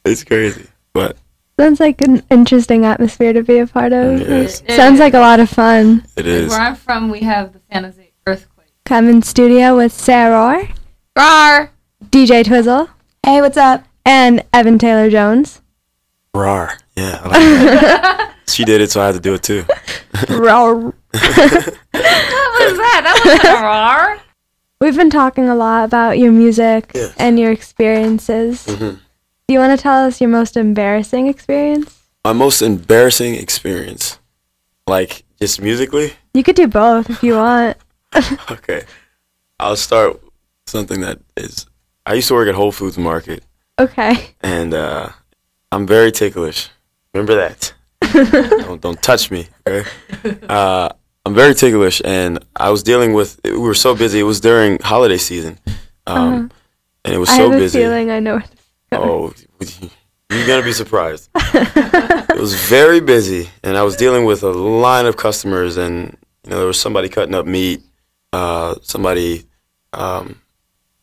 It's crazy, but Sounds like an interesting atmosphere to be a part of. It is. Sounds like a lot of fun. it is. Where I'm from, we have the San Jose earthquake. I'm in studio with Sarah, Rar. DJ Twizzle, Hey, what's up? and Evan Taylor Jones. Rar. Yeah, I like that. She did it, so I had to do it too. Rawr. What was that? That wasn't a rar. We've been talking a lot about your music Yes. and your experiences. Mhm. Do you want to tell us your most embarrassing experience? My most embarrassing experience, like just musically. You could do both if you want. Okay, I'll start with something that is. I used to work at Whole Foods Market, Okay. and I'm very ticklish. Remember that. don't touch me. Okay. I'm very ticklish, and I was dealing with. We were so busy. It was during holiday season, and it was I so have a busy. feeling I know where this is going. Oh, you're gonna be surprised. It was very busy, and I was dealing with a line of customers, and there was somebody cutting up meat, somebody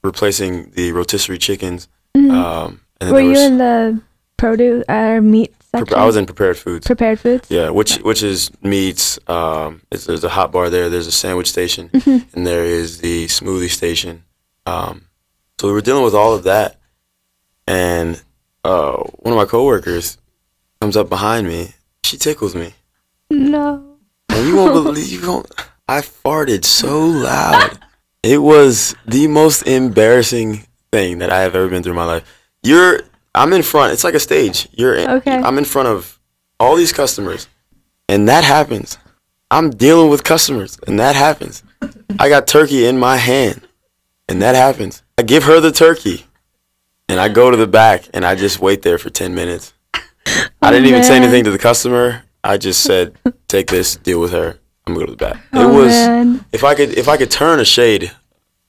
replacing the rotisserie chickens. And then Were there you was in the produce or meat section? I was in prepared foods. Prepared foods? Yeah, which is meats. There's a hot bar there. There's a sandwich station, and there is the smoothie station. So we were dealing with all of that, and one of my coworkers comes up behind me. She tickles me, No. and you won't believe. I farted so loud. It was the most embarrassing thing that I have ever been through in my life. I'm in front. It's like a stage. I'm in front of all these customers, and that happens. I'm dealing with customers, and that happens. I got turkey in my hand, and that happens. I give her the turkey, and I go to the back, and I just wait there for 10 minutes. I didn't even say anything to the customer. I just said, "Take this, deal with her. I'm gonna go to the back." Man. If I could turn a shade,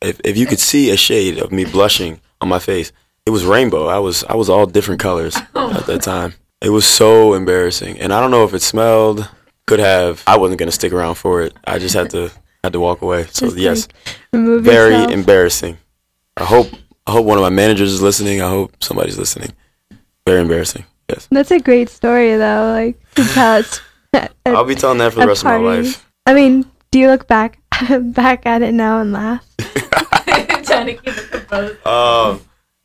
if you could see a shade of me blushing on my face, it was rainbow. I was all different colors at that time. It was so embarrassing, and I don't know if it smelled. Could have. I wasn't gonna stick around for it. I just had to walk away. So Just, yes, remove very yourself. embarrassing. I hope one of my managers is listening. I hope somebody's listening. Very embarrassing. Yes. That's a great story, though. Like, to tell us. I'll be telling that for the rest of my life. I mean, do you look back at it now and laugh? Trying to keep it composed.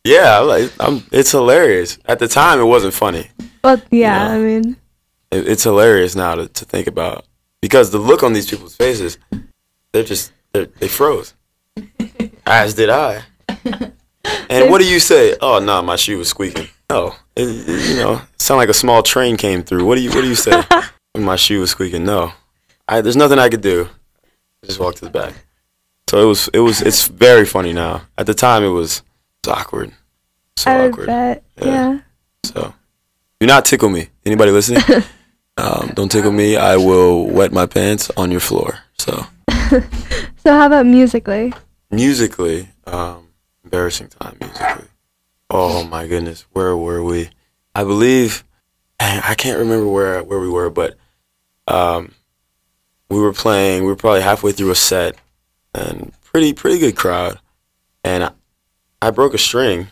Yeah, it's hilarious. At the time, it wasn't funny. Well, yeah, Yeah. I mean, It's hilarious now to think about, because the look on these people's faces, they froze. As did I. And what do you say? Oh no, my shoe was squeaking. No, it sound like a small train came through. What do you say? When my shoe was squeaking. No, there's nothing I could do. I just walked to the back. So it's very funny now. At the time, it was awkward. So I would awkward. bet. Yeah. So, do not tickle me. Anybody listening? Don't tickle me. I will wet my pants on your floor. So, So how about musically? musically, embarrassing time musically. Oh my goodness, where were we? I believe, I can't remember where we were, but we were playing. We were probably halfway through a set, and pretty good crowd, and I broke a string,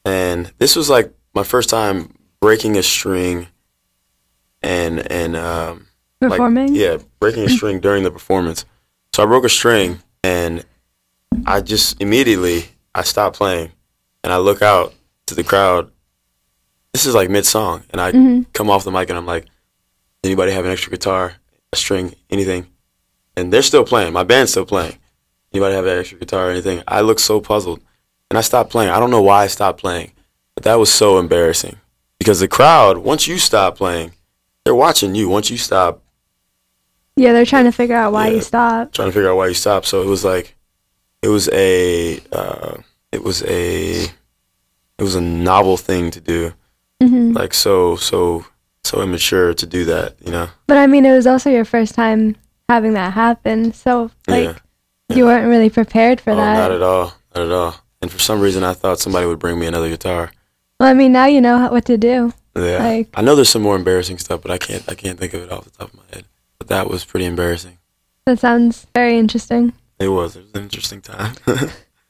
and this was like my first time breaking a string, and Performing? breaking a string during the performance. So I broke a string, and I just immediately I stopped playing, and I look out to the crowd. This is like mid-song, and I come off the mic, and I'm like, "Anybody have an extra guitar, a string, anything?" And they're still playing. My band's still playing. Anybody have an extra guitar or anything? I look so puzzled, and I stopped playing. I don't know why I stopped playing, but that was so embarrassing, because the crowd, once you stop playing, they're watching you. Once you stop, Yeah, they're trying to figure out why you stopped. trying to figure out why you stopped. So it was like, it was a novel thing to do. Like so immature to do that, you know. But I mean, it was also your first time having that happen, so like Yeah. you weren't really prepared for that. Not at all, not at all. And for some reason, I thought somebody would bring me another guitar. Well, I mean, now you know what to do. Yeah, Like- I know there's some more embarrassing stuff, but I can't think of it off the top of my head. But that was pretty embarrassing. That sounds very interesting. It was an interesting time.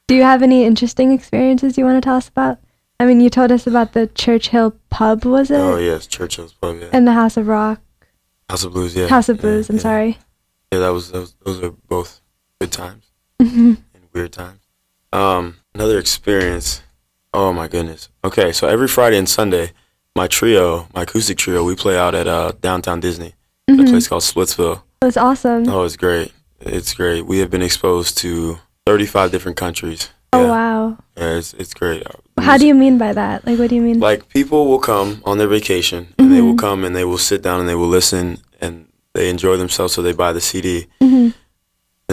Do you have any interesting experiences you want to tell us about? I mean, you told us about the Churchill pub, was it? Oh yes, Churchill's pub, yeah. And the House of Rock. House of Blues, yeah. House of Blues, I'm yeah. sorry. Yeah, those are both good times and weird times. Another experience. Oh my goodness. Okay, so every Friday and Sunday, my acoustic trio, we play out at downtown Disney, at a place called Splitsville. It was awesome. Oh, it's great. It's great. We have been exposed to 35 different countries. Oh, Yeah. wow. Yeah, it's great. How do you mean by that? Like, what do you mean? Like, people will come on their vacation, and they will come and they will sit down and they will listen, and they enjoy themselves, so they buy the CD. And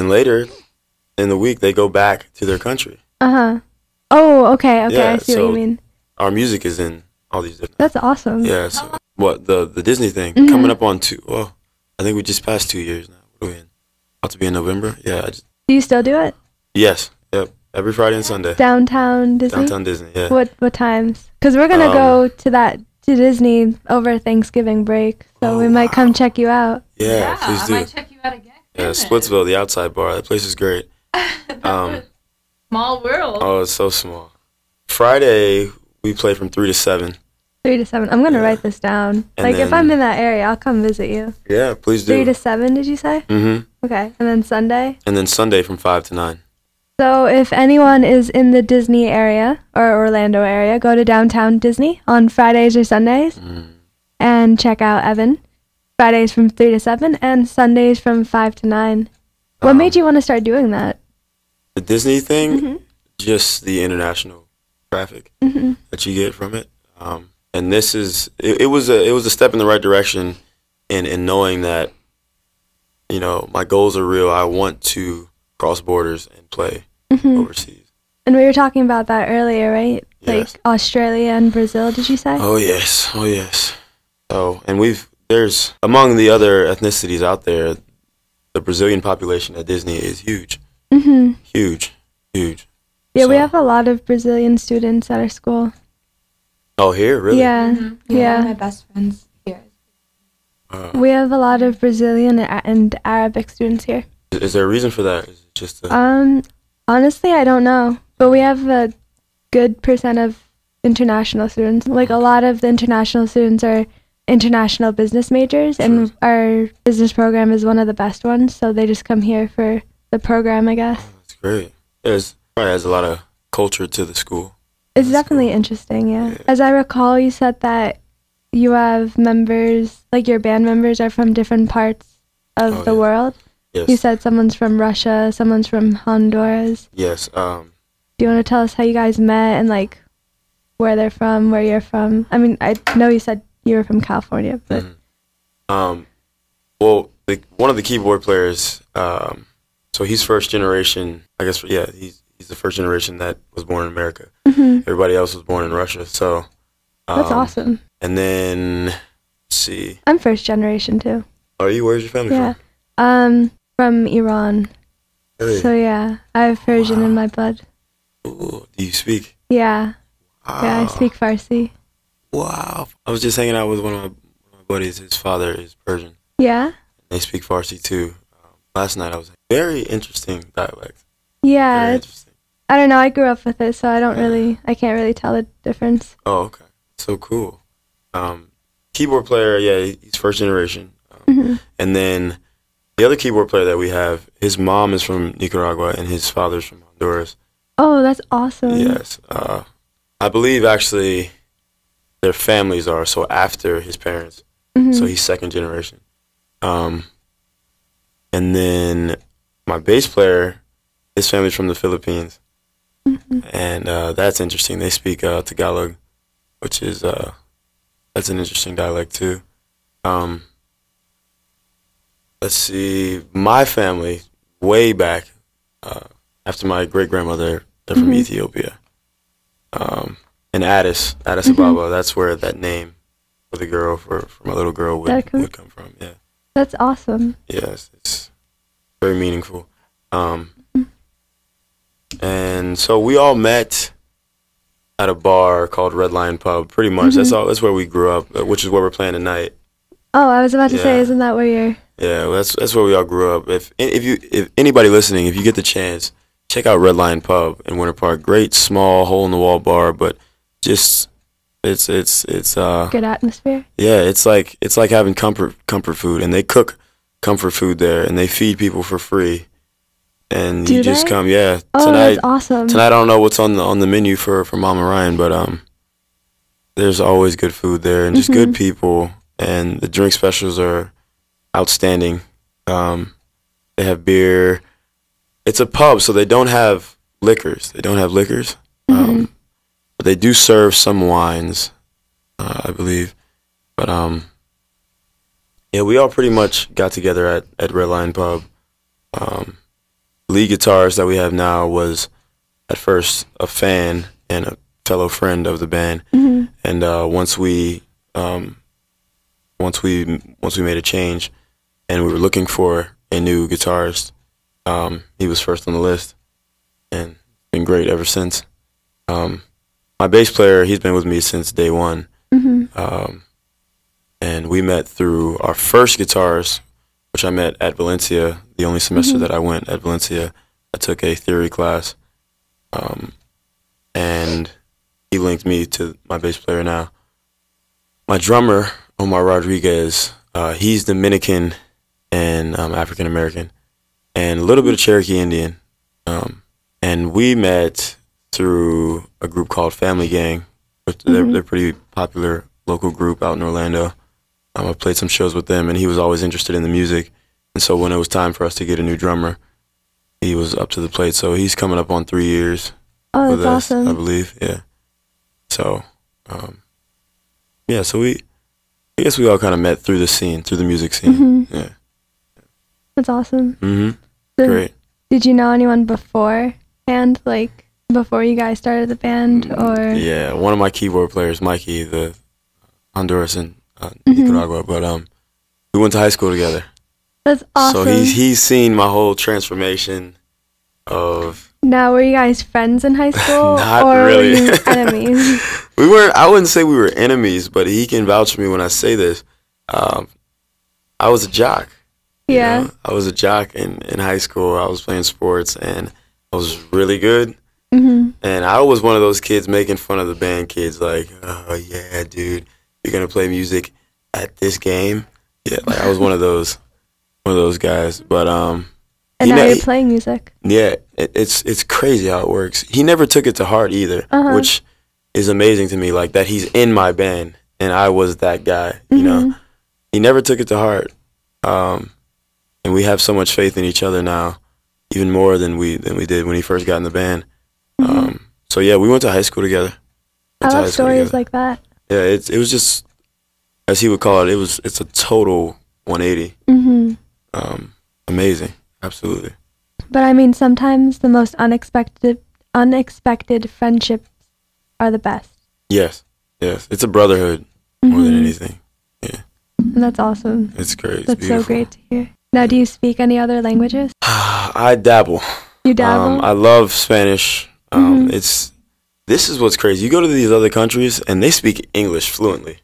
later in the week, they go back to their country. Uh-huh. Oh, okay, Yeah, I see what so- you mean. Our music is in all these different... That's awesome. Yeah, so what, the Disney thing, coming up on I think we just passed 2 years now. What are we in? About to be in November? Yeah. Do you still do it? Yes. Yep. Every Friday and Sunday. Downtown Disney? Downtown Disney, yeah. What times? Because we're going to go to Disney over Thanksgiving break, so we might come check you out. Yeah, please do. I might check you out again. Yeah, Splitsville, the outside bar. That place is great. Small world. Oh, it's so small. Friday, we play from 3 to 7. 3 to 7. I'm going to write this down. And Like, if then- I'm in that area, I'll come visit you. Yeah, please do. 3 to 7, did you say? Mm-hmm. Okay. And then Sunday? And then Sunday from 5 to 9. So if anyone is in the Disney area or Orlando area, go to downtown Disney on Fridays or Sundays and check out Evan. Fridays from 3 to 7 and Sundays from 5 to 9. What made you want to start doing that? The Disney thing, just the international traffic that you get from it. And this is it was a step in the right direction in knowing that, you know, my goals are real. I want to cross borders and play overseas. And we were talking about that earlier, right? Yes. Like Australia and Brazil, did you say? Oh yes. So, and there's among the other ethnicities out there, the Brazilian population at Disney is huge. Huge. Yeah, so, we have a lot of Brazilian students at our school. Oh, here? Really? Yeah. Yeah. One of my best friends here. We have a lot of Brazilian and Arabic students here. Is there a reason for that? Is it just honestly, I don't know. But we have a good percent of international students. Like, a lot of the international students are international business majors, and our business program is one of the best ones, so they just come here for the program, I guess. Oh, that's great. It probably has a lot of culture to the school. It's definitely interesting, yeah. As I recall, you said that you have members, like your band members are from different parts of the world. Yes. You said someone's from Russia, someone's from Honduras. Yes. Do you want to tell us how you guys met and, like, where they're from, where you're from? I mean, I know you said you were from California, but... Well, one of the keyboard players, so he's first generation, I guess, he's the first generation that was born in America. Everybody else was born in Russia, so... That's awesome. And then, let's see. I'm first generation, too. Are you? Where's your family from? From Iran. Really? So, yeah, I have Persian in my blood. Ooh, do you speak? Yeah. Wow. Yeah, I speak Farsi. Wow. I was just hanging out with one of my buddies. His father is Persian. Yeah? They speak Farsi, too. Last night I was like, very interesting dialect. Yeah. Very interesting. I don't know. I grew up with it, so I can't really tell the difference. Oh, okay. So cool. Keyboard player, he's first generation. And then the other keyboard player that we have, his mom is from Nicaragua and his father's from Honduras. Oh, that's awesome. Yes. I believe actually their families are, so after his parents. So he's second generation. And then my bass player, his family's from the Philippines. And that's interesting. They speak Tagalog, which is that's an interesting dialect too. Let's see, my family way back after my great grandmother, they're from Ethiopia. And Addis Ababa, that's where that name for the girl for my little girl would come from. Yeah, that's awesome. Yes, it's very meaningful. And so we all met at a bar called Red Lion Pub. Pretty much, that's where we grew up, which is where we're playing tonight. Oh, I was about to say, isn't that where you're? Yeah, well, that's where we all grew up. If anybody listening, if you get the chance, check out Red Lion Pub in Winter Park. Great small hole in the wall bar, but just it's good atmosphere. Yeah, it's like having comfort food, and they cook comfort food there, and they feed people for free. And you just come, Oh, tonight, that's awesome. Tonight I don't know what's on the menu for Mama Ryan, but there's always good food there and just good people, and the drink specials are outstanding. They have beer. It's a pub, so they don't have liquors. But they do serve some wines, I believe. But we all pretty much got together at Red Lion Pub. Lead guitarist that we have now was at first a fan and a fellow friend of the band, and once we made a change and we were looking for a new guitarist, he was first on the list, and it's been great ever since. My bass player, he's been with me since day one, and we met through our first guitarist, which I met at Valencia, the only semester that I went at Valencia. I took a theory class, and he linked me to my bass player now. My drummer, Omar Rodriguez, he's Dominican and African American, and a little bit of Cherokee Indian. And we met through a group called Family Gang. They're a pretty popular local group out in Orlando. I played some shows with them, and he was always interested in the music. And so when it was time for us to get a new drummer, he was up to the plate. So he's coming up on 3 years. Oh, with that's us, awesome. I believe. Yeah. So, yeah. So I guess we all kind of met through the music scene. Mm-hmm. Yeah. That's awesome. Mm-hmm. So Great. Did you know anyone beforehand, like before you guys started the band, or? Yeah, one of my keyboard players, Mikey, the Honduras and Mm-hmm. Nicaragua, but we went to high school together. That's awesome. So he's seen my whole transformation of. Now, were you guys friends in high school, Not or really. were you enemies? We weren't. I wouldn't say we were enemies, but he can vouch for me when I say this. I was a jock. you Yeah. know? I was a jock in high school. I was playing sports, and I was really good. Mm-hmm. And I was one of those kids making fun of the band kids, like, oh, yeah, dude, you're going to play music at this game? Yeah, like I was one of those guys. But and now you're playing music. Yeah, it's crazy how it works. He never took it to heart either, which is amazing to me. Like that he's in my band and I was that guy. You know, he never took it to heart. And we have so much faith in each other now, even more than we did when he first got in the band. So yeah, we went to high school together. I love stories like that. Yeah, it was just, as he would call it, it's a total 180. Amazing, absolutely. But I mean, sometimes the most unexpected friendships are the best. Yes, it's a brotherhood more than anything. Yeah, and that's awesome. It's great. That's so great to hear. Now, do you speak any other languages? I dabble. You dabble? I love Spanish. This is what's crazy. You go to these other countries and they speak English fluently,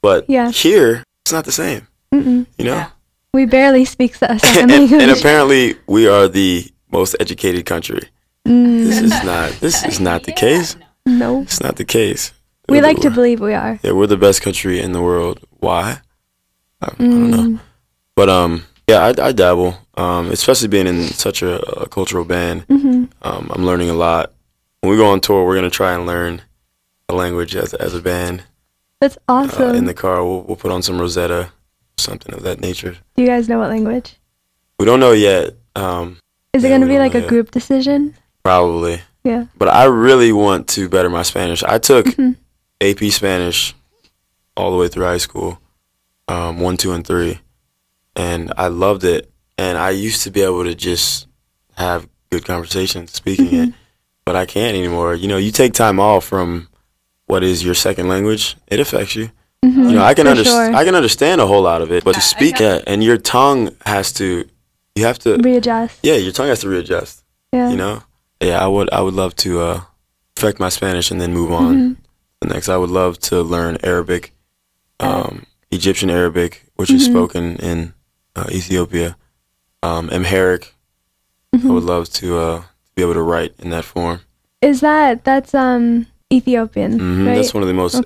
but here it's not the same. You know. Yeah. We barely speak a second language. And apparently we are the most educated country. This is not the case. No. It's not the case. We like to believe we are. Yeah, we're the best country in the world. Why? I don't know. But yeah, I dabble. Especially being in such a cultural band. I'm learning a lot. When we go on tour, we're gonna try and learn a language as a band. That's awesome. In the car, we'll put on some Rosetta, something of that nature. Do you guys know what language? We don't know yet. Is it going to be like a group decision? Probably. Yeah. But I really want to better my Spanish. I took AP Spanish all the way through high school, 1, 2, and 3, and I loved it. And I used to be able to just have good conversations speaking it, but I can't anymore. You know, you take time off from what is your second language, it affects you. You know, I can understand a whole lot of it, but to speak it, and your tongue you have to readjust. Yeah, your tongue has to readjust. Yeah. You know? Yeah, I would love to perfect my Spanish and then move on. The next, I would love to learn Arabic, Egyptian Arabic, which is spoken in Ethiopia. Amharic. I would love to be able to write in that form. That's Ethiopian, right? That's one of the most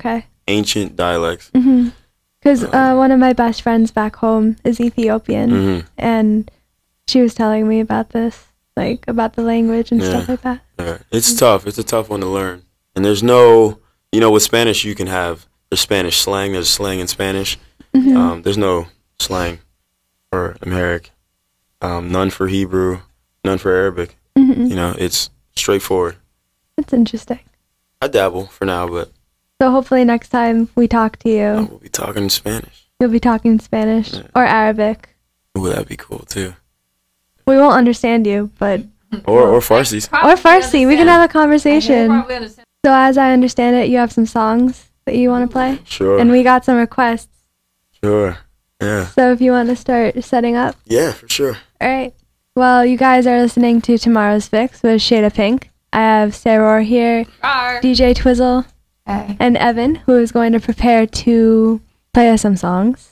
ancient dialects. Because one of my best friends back home is Ethiopian, and she was telling me about this, like about the language and stuff like that. Yeah. It's tough. It's a tough one to learn. And there's no, with Spanish you can have there's Spanish slang. There's slang in Spanish. There's no slang for Amharic. None for Hebrew. None for Arabic. It's straightforward. That's interesting. I dabble for now, but. So hopefully next time we talk to you, we'll be talking in Spanish. You'll be talking Spanish or Arabic. Ooh, that'd be cool too. We won't understand you, but or Farsi. Or Farsi. We can have a conversation. So as I understand it, you have some songs that you want to play? Sure. And we got some requests. Sure. Yeah. So if you want to start setting up. Yeah, for sure. All right. Well, you guys are listening to Tomorrow's Fix with Shade of Pink. I have Sarah here, DJ Twizzle, and Evan, who is going to prepare to play us some songs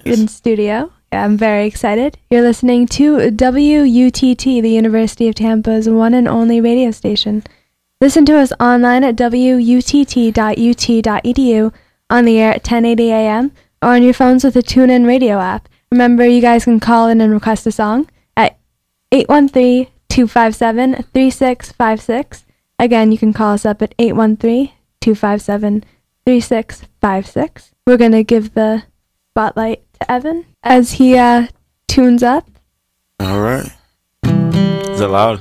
in studio. Yeah, I'm very excited. You're listening to WUTT, the University of Tampa's one and only radio station. Listen to us online at wutt.ut.edu, on the air at 10:80 a.m., or on your phones with the TuneIn Radio app. Remember, you guys can call in and request a song at 813-257-3656. Again, you can call us up at 813-257-3656. We're going to give the spotlight to Evan as he tunes up. All right. Is that loud?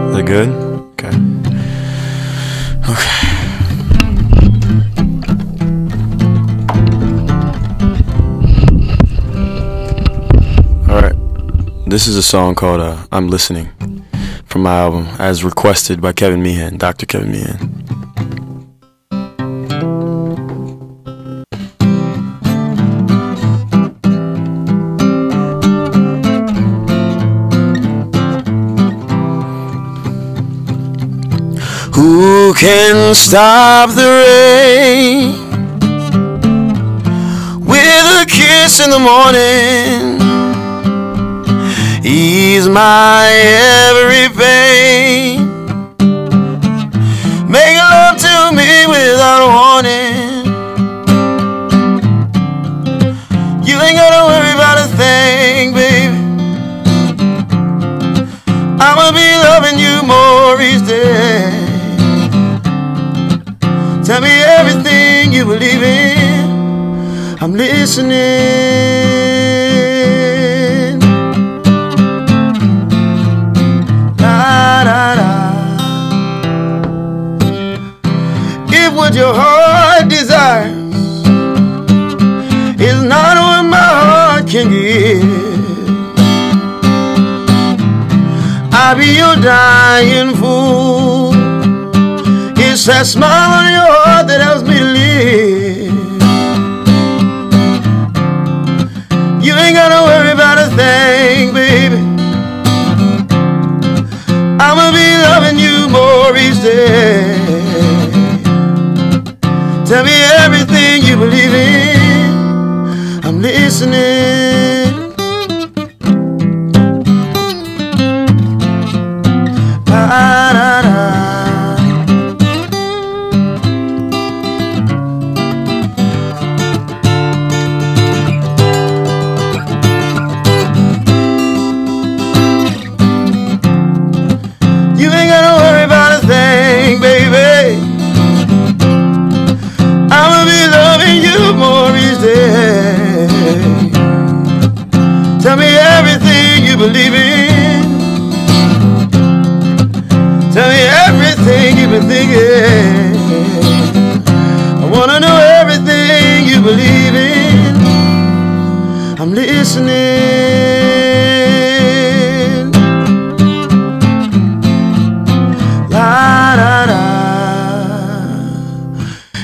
Is that good? Okay. Okay. All right. This is a song called I'm Listening from my album, as requested by Kevin Meehan, Dr. Kevin Meehan. Who can stop the rain with a kiss in the morning? Ease my every pain. Make love to me without warning. You ain't gotta worry about a thing, baby. I'ma be loving you more each day. Tell me everything you believe in. I'm listening. Da, da, da. If what your heart desires is not what my heart can give, I'll be your dying fool. It's that smile on your heart that helps me to live. You ain't gotta worry about a thing, baby. I'ma be loving you more each day. Tell me everything you believe in. I'm listening. Da, da, da. Tell me everything you believe in. Tell me everything you've been thinking. I wanna know everything you believe in. I'm listening. La da da.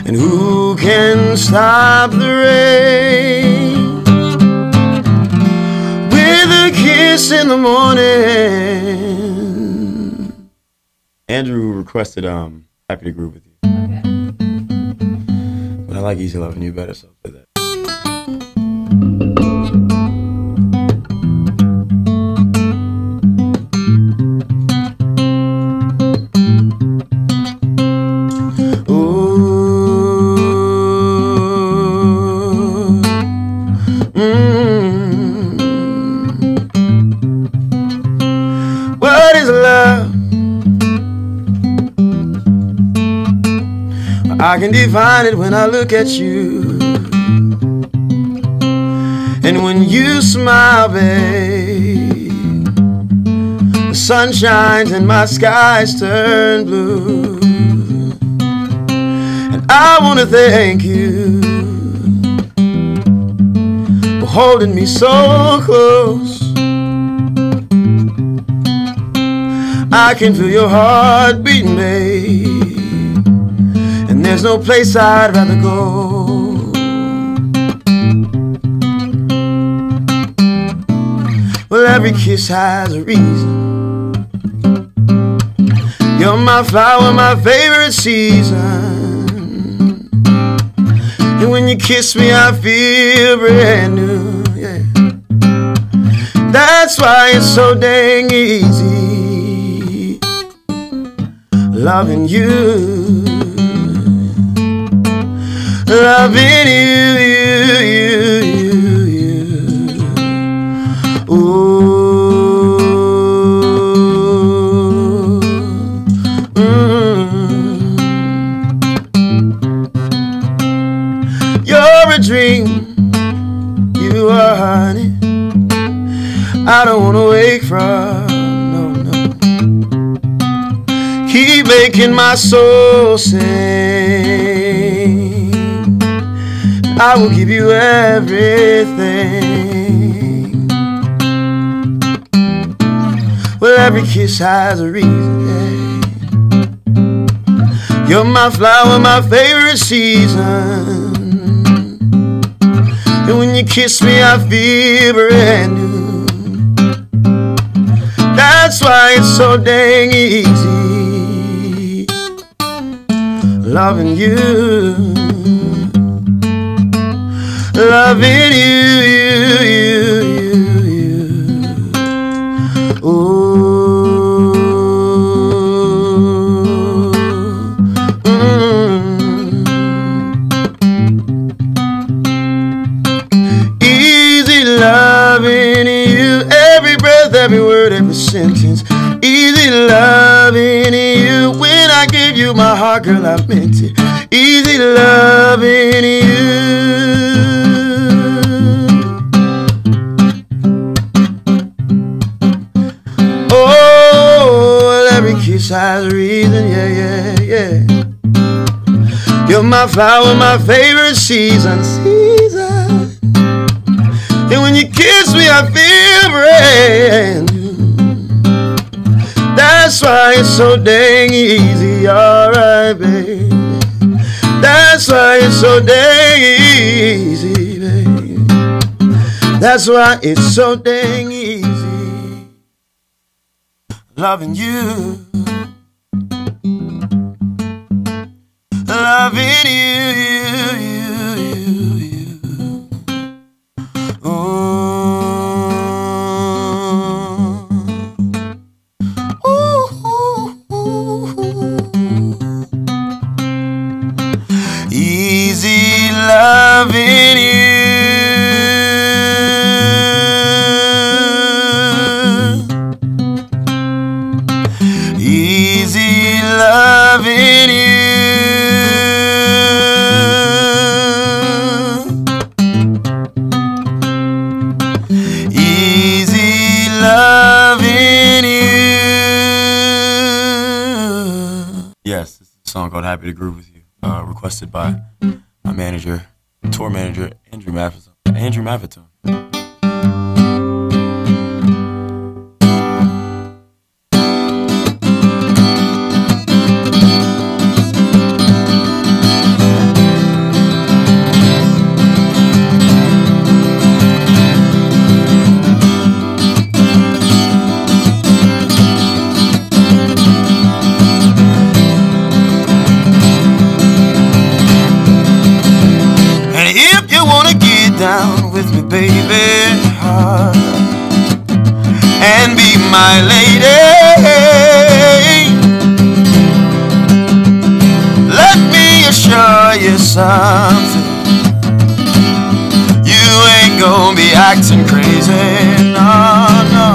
And who can stop the rain with a kiss in the morning? Andrew requested Happy to Groove with You. Okay. But I like Easy Loving You better, so I'll play that. What is love? I can define it when I look at you. And when you smile, babe, the sun shines and my skies turn blue. And I want to thank you for holding me so close. I can feel your heart beating, babe, and there's no place I'd rather go. Well, every kiss has a reason. You're my flower, my favorite season. And when you kiss me, I feel brand new, yeah. That's why it's so dang easy loving you, loving you, you. Ooh, You're a dream, you are I don't wanna wake from. No, no. Keep making my soul sing. I will give you everything. Well, every kiss has a reason, yeah. You're my flower, my favorite season. And when you kiss me, I feel brand new. That's why it's so dang easy loving you. Loving you. Oh, easy loving you. Every breath, every word, every sentence. Easy loving you. When I gave you my heart, girl, I meant it. Easy loving you. Has a reason, yeah, yeah, yeah. You're my flower, my favorite season. And when you kiss me, I feel brand new. That's why it's so dang easy, alright, baby. That's why it's so dang easy, baby. That's why it's so dang easy loving you. Loving you. Oh. Ooh, ooh, ooh. Easy loving you. Easy loving you. Yes, this is a song called Happy to Groove With You, requested by my manager, tour manager, Andrew Matheson. Down with me, baby, and be my lady. Let me assure you something. You ain't gonna be acting crazy, no, no.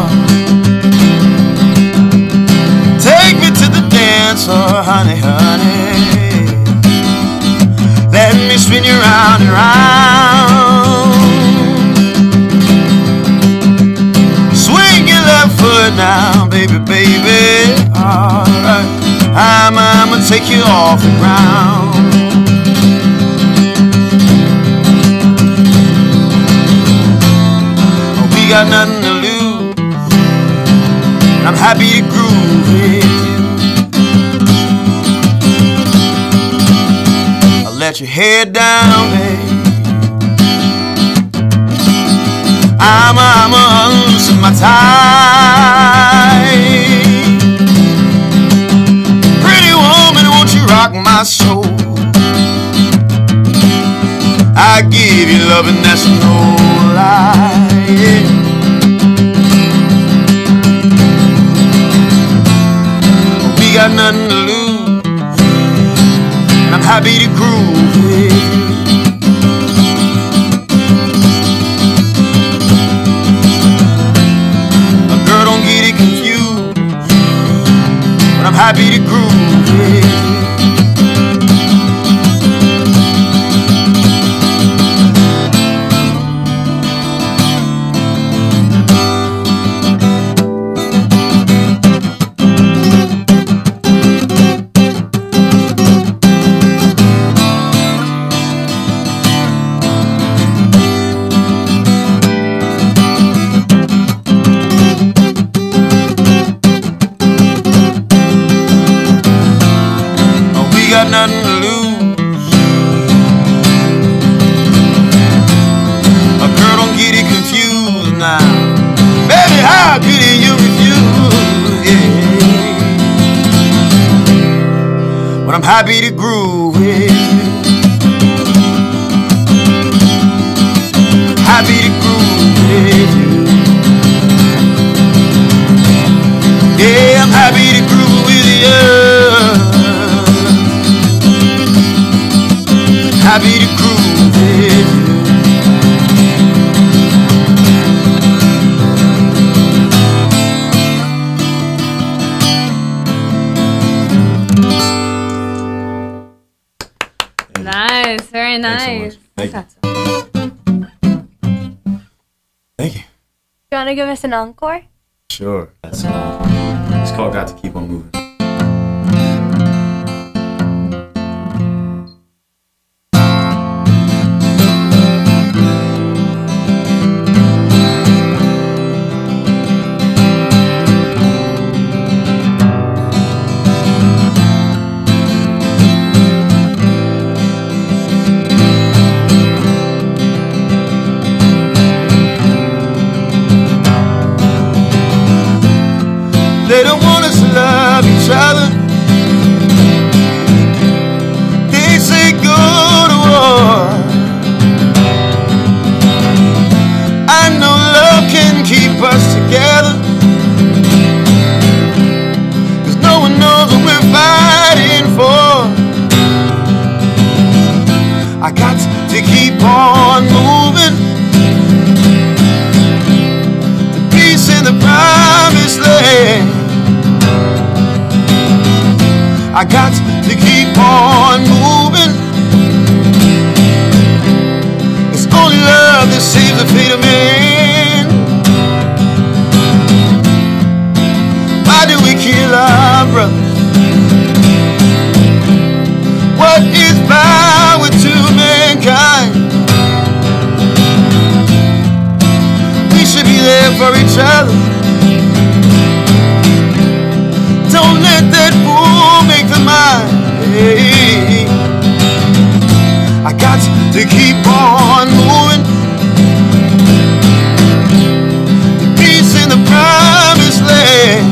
Take me to the dance floor, honey, honey. Let me spin you round and round. Foot now, baby, baby, alright. I'ma take you off the ground. We got nothing to lose. I'm happy to groove with you. I'll let your head down, baby. I'ma unloosen my tie. Pretty woman, won't you rock my soul? I give you love and that's no lie, yeah. We got nothing to lose, and I'm happy to groove with you. I'm happy to groove with you. happy to groove with you. Happy to groove with you. Yeah, I'm happy to groove with you. Happy to groove with you. Nice, very nice. Thank you. Thank you. You want to give us an encore? Sure. That's it's called Got to Keep on Moving. They don't want us to love each other. They say go to war. I know love can keep us together, 'cause no one knows what we're fighting for. I got to keep on moving. The peace in the promised land. I got to keep on moving. It's only love that saves the fate of man. Why do we kill our brothers? What is power to mankind? We should be there for each other. Don't let that fool make the mind. Hey, I got to keep on moving. The peace in the promised land.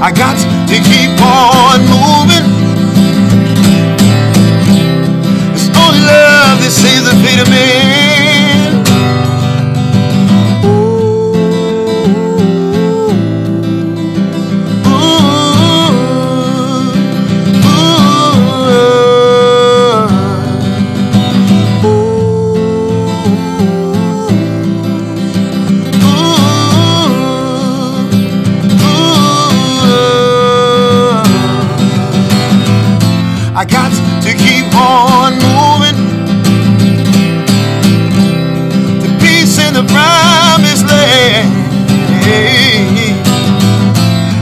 I got to keep on moving. It's only love that saves the fate of man. I got to keep on moving. The peace in the promised land.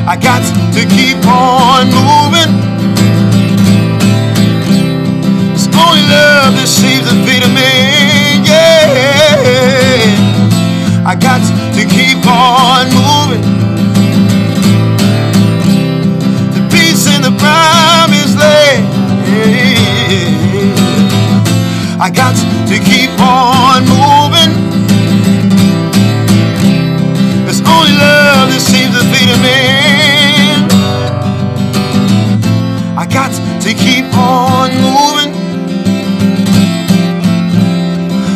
I got to keep on moving. It's only love that saves the fate of man. Yeah, I got to keep on moving. The peace in the promised land. I got to keep on moving. It's only love that saves the fate of man. I got to keep on moving.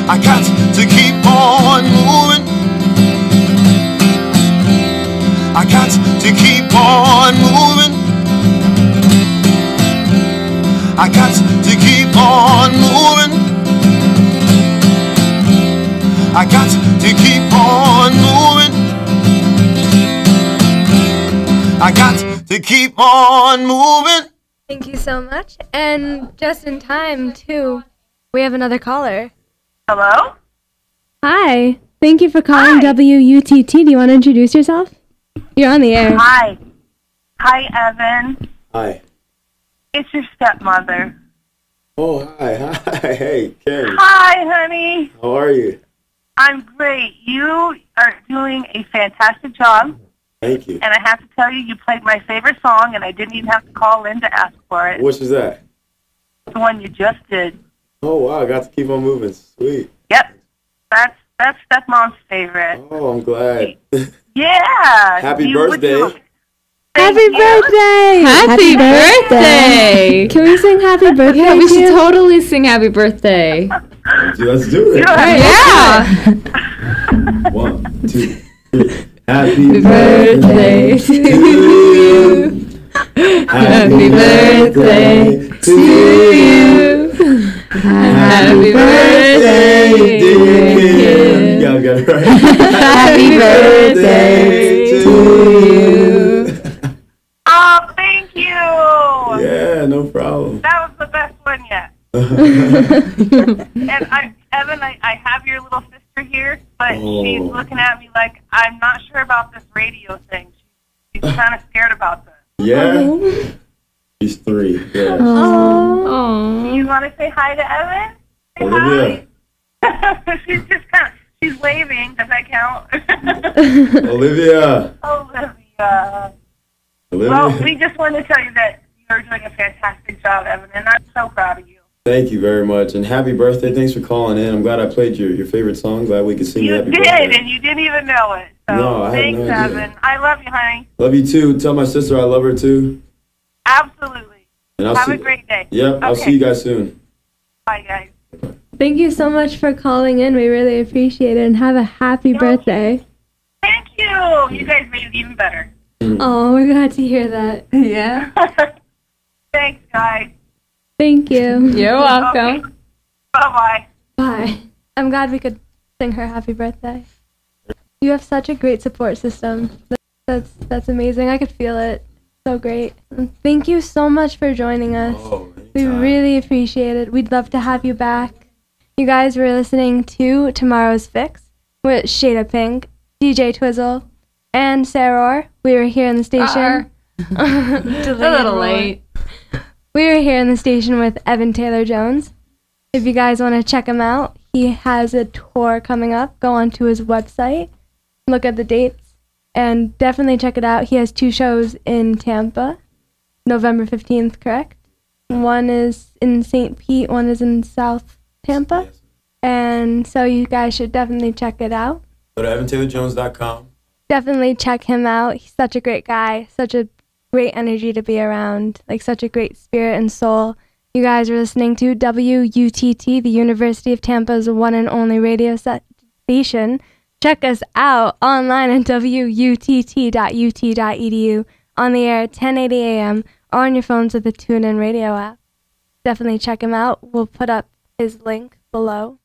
I got to keep on moving. I got to keep on moving. I got to keep on moving. I got to keep on moving. I got to keep on moving. Thank you so much. And just in time, too, we have another caller. Hello? Hi. Thank you for calling Hi. WUTT. Do you want to introduce yourself? You're on the air. Hi. Hi, Evan. Hi. It's your stepmother. Oh, hi. Hey, Karen. Hi, honey. How are you? I'm great. You are doing a fantastic job. Thank you. And I have to tell you, you played my favorite song, and I didn't even have to call in to ask for it. Which is that? The one you just did. Oh, wow. I got to keep on moving. Sweet. Yep. That's stepmom's favorite. Oh, I'm glad. Yeah. Happy birthday. Happy birthday! Happy birthday! Can we sing happy birthday? Yeah, we should totally sing happy birthday. Let's do it. Yeah. 1, 2, 3. Happy birthday to you. Happy birthday to you. Happy birthday, dear Kim. Yeah, I got it right. Happy birthday to you. Oh, thank you. Yeah, no problem. That was the best one yet. And Evan, I have your little sister here, but she's looking at me like, I'm not sure about this radio thing. She's kind of scared about this. Yeah? She's 3. Yeah. Do you want to say hi to Evan? Say Olivia. hi. She's just she's waving. Does that count? Olivia. Olivia. Well, we just wanted to tell you that you're doing a fantastic job, Evan, and I'm so proud of you. Thank you very much, and happy birthday. Thanks for calling in. I'm glad I played your favorite song. Glad we could sing you happy birthday. birthday. You did, and you didn't even know it. So No, I had no idea. Thanks, Evan. I love you, honey. Love you too. Tell my sister I love her too. Absolutely. And I'll Have a great day. Yep, I'll see you guys soon. Bye, guys. Thank you so much for calling in. We really appreciate it, and have a happy birthday. Thank you. You guys made it even better. Oh, we're glad to hear that. Yeah. Thanks, guys. Thank you. You're welcome. Okay. Bye-bye. Bye. I'm glad we could sing her happy birthday. You have such a great support system. That's amazing. I could feel it. So great. And thank you so much for joining us. We really appreciate it. We'd love to have you back. You guys were listening to Tomorrow's Fix with Shada Pink, DJ Twizzle, and Sarah. We were here in the station. A little late. We were here in the station with Evan Taylor Jones. If you guys want to check him out, he has a tour coming up. Go onto his website, look at the dates, and definitely check it out. He has 2 shows in Tampa, November 15th, correct? One is in St. Pete, one is in South Tampa. And so you guys should definitely check it out. Go to evantaylorjones.com. Definitely check him out. He's such a great guy, such a great energy to be around, like such a great spirit and soul. You guys are listening to WUTT, the University of Tampa's one and only radio station. Check us out online at wutt.ut.edu, on the air at 10:80 a.m. or on your phones with the TuneIn Radio app. Definitely check him out. We'll put up his link below.